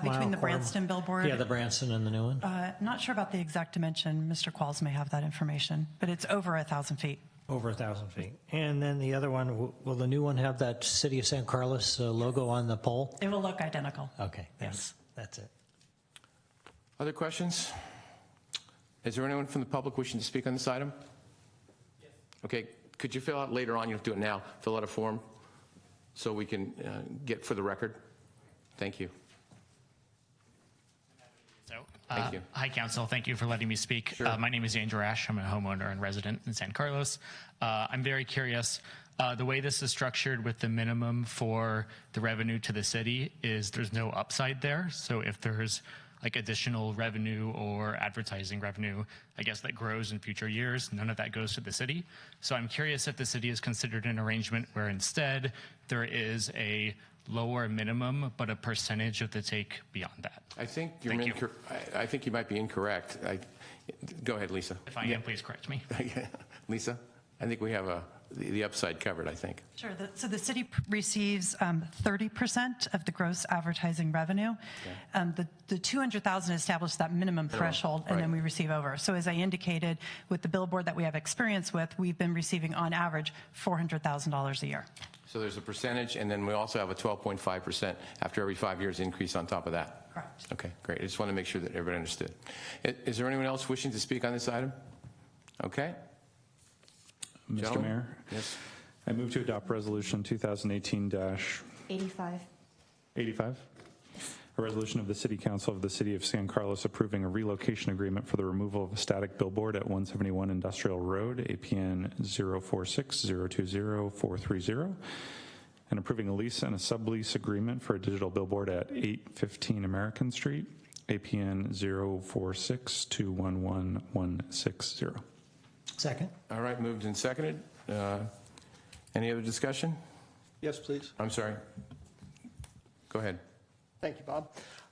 Between the Branston billboard? Yeah, the Branston and the new one. Not sure about the exact dimension. Mr. Qualls may have that information, but it's over 1,000 feet. Over 1,000 feet. And then the other one, will the new one have that City of San Carlos logo on the pole? It will look identical. Okay. Yes. That's it. Other questions? Is there anyone from the public wishing to speak on this item? Yes. Okay, could you fill out later on, you don't have to do it now, fill out a form so we can get for the record? Thank you. Thank you. Hi, Council. Thank you for letting me speak. Sure. My name is Andrew Ash. I'm a homeowner and resident in San Carlos. I'm very curious. The way this is structured with the minimum for the revenue to the city is there's no upside there. So if there's like additional revenue or advertising revenue, I guess, that grows in future years. None of that goes to the city. So I'm curious if the city has considered an arrangement where instead there is a lower minimum, but a percentage of the take beyond that. I think I think you might be incorrect. Go ahead, Lisa. If I am, please correct me. Lisa, I think we have the upside covered, I think. Sure. So the city receives 30% of the gross advertising revenue. The 200,000 established that minimum threshold, and then we receive over. So as I indicated, with the billboard that we have experience with, we've been receiving on average $400,000 a year. So there's a percentage, and then we also have a 12.5% after every 5 years increase on top of that. Correct. Okay, great. I just want to make sure that everybody understood. Is there anyone else wishing to speak on this item? Okay. Mr. Gentlemen? Mayor? Yes. I move to adopt Resolution 2018-85. 85. A resolution of the City Council of the City of San Carlos approving a relocation agreement for the removal of a static billboard at 171 Industrial Road, APN 046020430, and approving a lease and a sublease agreement for a digital billboard at 815 American Street, APN 046211160. Second. All right, moved and seconded. Any other discussion? Yes, please. I'm sorry. Go ahead. Thank you, Bob.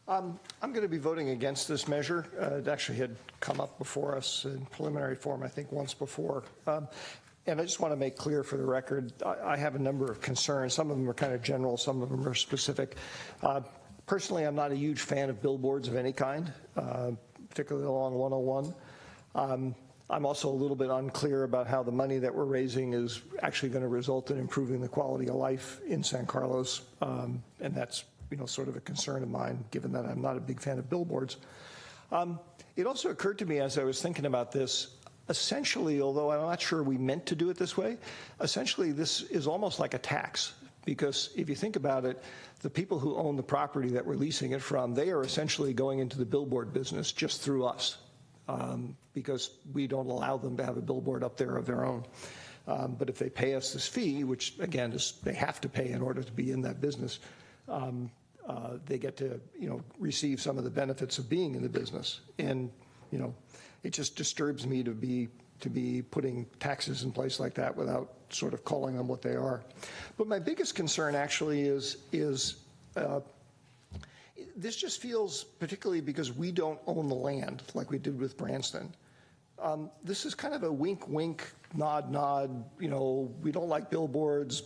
I'm going to be voting against this measure. It actually had come up before us in preliminary form, I think, once before. And I just want to make clear for the record, I have a number of concerns. Some of them are kind of general, some of them are specific. Personally, I'm not a huge fan of billboards of any kind, particularly along 101. I'm also a little bit unclear about how the money that we're raising is actually going to result in improving the quality of life in San Carlos, and that's sort of a concern of mine, given that I'm not a big fan of billboards. It also occurred to me as I was thinking about this, essentially, although I'm not sure we meant to do it this way, essentially this is almost like a tax, because if you think about it, the people who own the property that we're leasing it from, they are essentially going into the billboard business just through us. Because we don't allow them to have a billboard up there of their own. But if they pay us this fee, which again they have to pay in order to be in that business, they get to receive some of the benefits of being in the business. And it just disturbs me to be putting taxes in place like that without sort of calling them what they are. But my biggest concern actually is this just feels, particularly because we don't own the land like we did with Branston. This is kind of a wink, wink, nod, nod. We don't like billboards,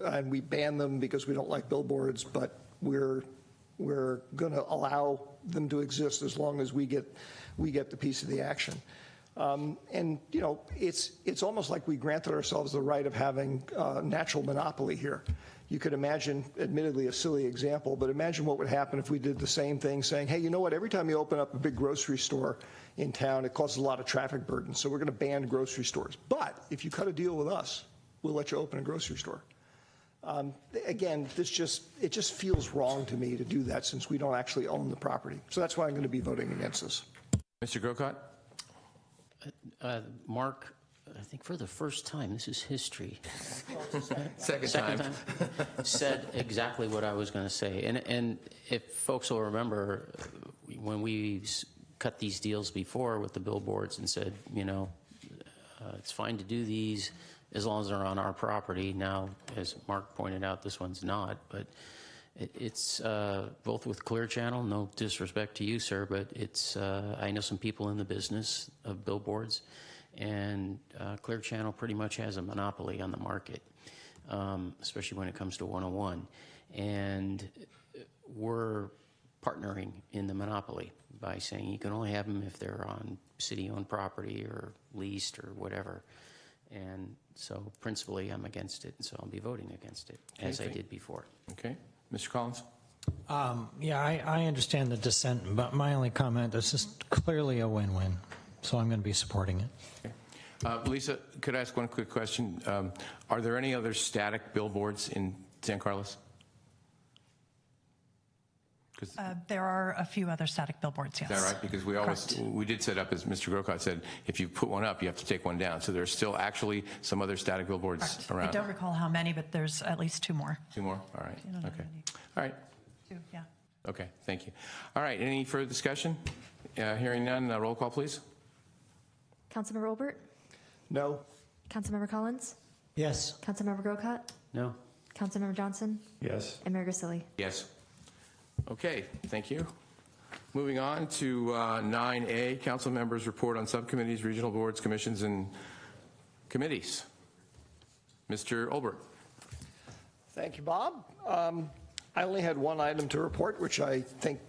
and we ban them because we don't like billboards, but we're going to allow them to exist as long as we get the piece of the action. It's almost like we granted ourselves the right of having natural monopoly here. You could imagine, admittedly a silly example, but imagine what would happen if we did the same thing, saying, hey, you know what, every time you open up a big grocery store in town, it causes a lot of traffic burden, so we're going to ban grocery stores. But if you cut a deal with us, we'll let you open a grocery store. Again, it just feels wrong to me to do that since we don't actually own the property. So that's why I'm going to be voting against this. Mr. Grocott? Mark, I think for the first time, this is history. Second time. Said exactly what I was going to say. And if folks will remember, when we cut these deals before with the billboards and said, it's fine to do these as long as they're on our property. Now, as Mark pointed out, this one's not, but it's both with Clear Channel, no disrespect to you, sir, but it's I know some people in the business of billboards, and Clear Channel pretty much has a monopoly on the market, especially when it comes to 101. And we're partnering in the monopoly by saying you can only have them if they're on city-owned property or leased or whatever. And so principally, I'm against it, and so I'll be voting against it, as I did before. Okay. Mr. Collins? I understand the dissent, but my only comment, this is clearly a win-win, so I'm going to be supporting it. Okay. Lisa, could I ask one quick question? Are there any other static billboards in San Carlos? There are a few other static billboards, yes. Is that right? Because we did set up, as Mr. Grocott said, if you put one up, you have to take one down. So there's still actually some other static billboards around. I don't recall how many, but there's at least two more. Two more? All right. Okay. All right. Two, yeah. Okay, thank you. All right, any further discussion? Hearing none, roll call, please. Councilmember Olbert? No. Councilmember Collins? Yes. Councilmember Grocott? No. Councilmember Johnson? Yes. And Mayor Grisilli? Yes. Okay, thank you. Moving on to 9A, council members report on subcommittees, regional boards, commissions, and committees. Mr. Olbert. Thank you, Bob. I only had one item to report, which I think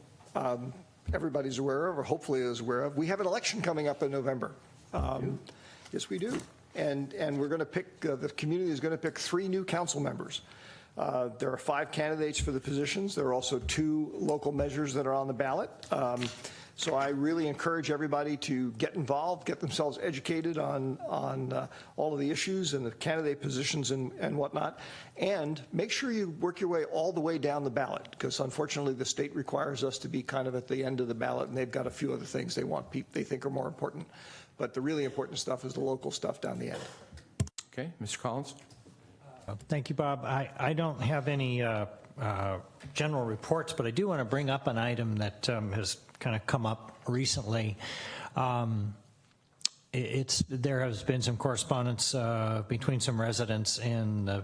everybody's aware of, or hopefully is aware of. We have an election coming up in November. Yes, we do. And we're going to pick, the community is going to pick 3 new council members. There are 5 candidates for the positions. There are also 2 local measures that are on the ballot. So I really encourage everybody to get involved, get themselves educated on all of the issues and the candidate positions and whatnot, and make sure you work your way all the way down the ballot, because unfortunately the state requires us to be kind of at the end of the ballot, and they've got a few other things they think are more important. But the really important stuff is the local stuff down the end. Okay, Mr. Collins. Thank you, Bob. I don't have any general reports, but I do want to bring up an item that has kind of come up recently. There has been some correspondence between some residents in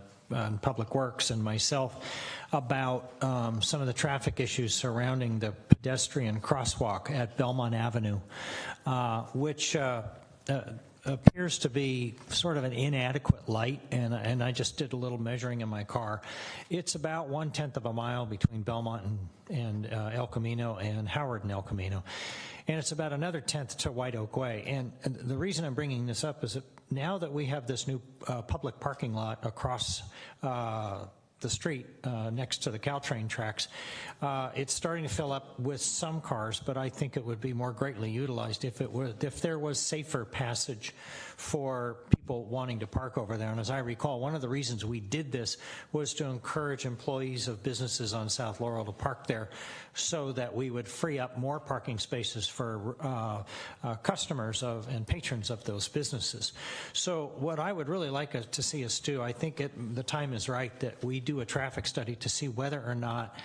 Public Works and myself about some of the traffic issues surrounding the pedestrian crosswalk at Belmont Avenue, which appears to be sort of an inadequate light, and I just did a little measuring in my car. It's about 1/10 of a mile between Belmont and El Camino and Howard and El Camino, and it's about another 1/10 to White Oak Way. And the reason I'm bringing this up is that now that we have this new public parking lot across the street next to the Caltrain tracks, it's starting to fill up with some cars, but I think it would be more greatly utilized if there was safer passage for people wanting to park over there. And as I recall, one of the reasons we did this was to encourage employees of businesses on South Laurel to park there so that we would free up more parking spaces for customers and patrons of those businesses. So what I would really like to see us do, I think the time is right that we do a traffic study to see whether or not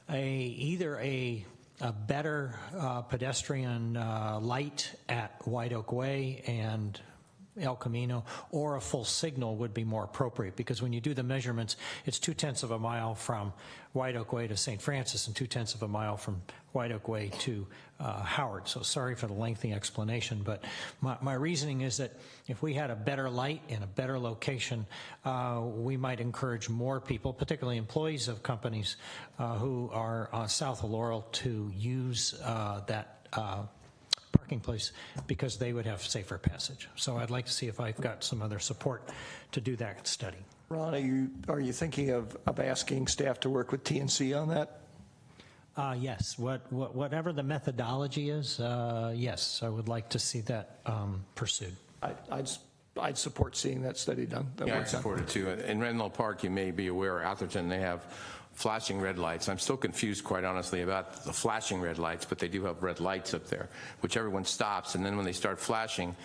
either a better pedestrian light at White Oak Way and El Camino or a full signal would be more appropriate, because when you do the measurements, it's 2/10 of a mile from White Oak Way to St. Francis and 2/10 of a mile from White Oak Way to Howard. So sorry for the lengthy explanation, but my reasoning is that if we had a better light in a better location, we might encourage more people, particularly employees of companies who are south of Laurel, to use that parking place, because they would have safer passage. So I'd like to see if I've got some other support to do that study. Ron, are you thinking of asking staff to work with TNC on that? Yes, whatever the methodology is, yes, I would like to see that pursued. I'd support seeing that study done. Yeah, I'd support it too. In Renlow Park, you may be aware, Atherton, they have flashing red lights. I'm still confused, quite honestly, about the flashing red lights, but they do have red lights up there, which everyone stops, and then when they start flashing,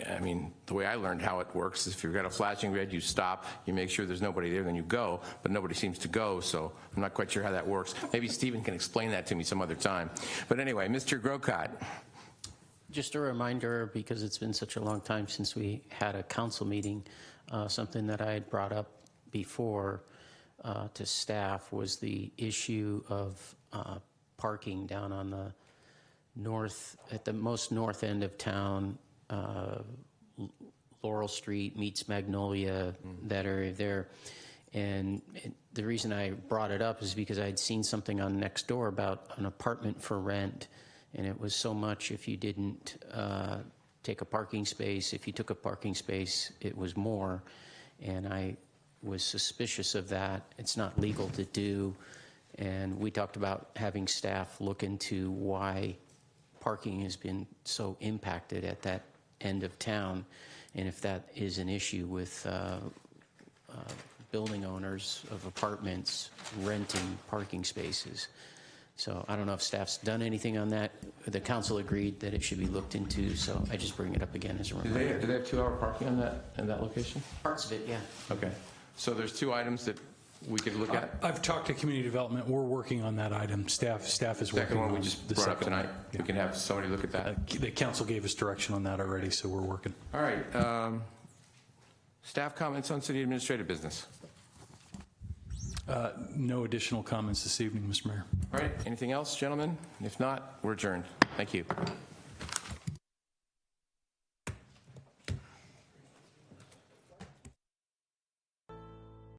I mean, the way I learned how it works is if you've got a flashing red, you stop, you make sure there's nobody there, then you go, but nobody seems to go, so I'm not quite sure how that works. Maybe Stephen can explain that to me some other time. But anyway, Mr. Grocott. Just a reminder, because it's been such a long time since we had a council meeting, something that I had brought up before to staff was the issue of parking down on the at the most north end of town, Laurel Street meets Magnolia, that area there. And the reason I brought it up is because I had seen something on Nextdoor about an apartment for rent, and it was so much if you didn't take a parking space. If you took a parking space, it was more. And I was suspicious of that. It's not legal to do. And we talked about having staff look into why parking has been so impacted at that end of town, and if that is an issue with building owners of apartments renting parking spaces. So I don't know if staff's done anything on that. The council agreed that it should be looked into, so I just bring it up again as a reminder. Do they have 2-hour parking on that in that location? Parts of it, yeah. Okay. So there's 2 items that we could look at? I've talked to community development. We're working on that item. Staff is working Second one on we just the brought up second tonight. one. We can have somebody look at that. The council gave us direction on that already, so we're working. All right. Staff comments on city administrative business. No additional comments this evening, Mr. Mayor. All right. Anything else, gentlemen? If not, we're adjourned. Thank you.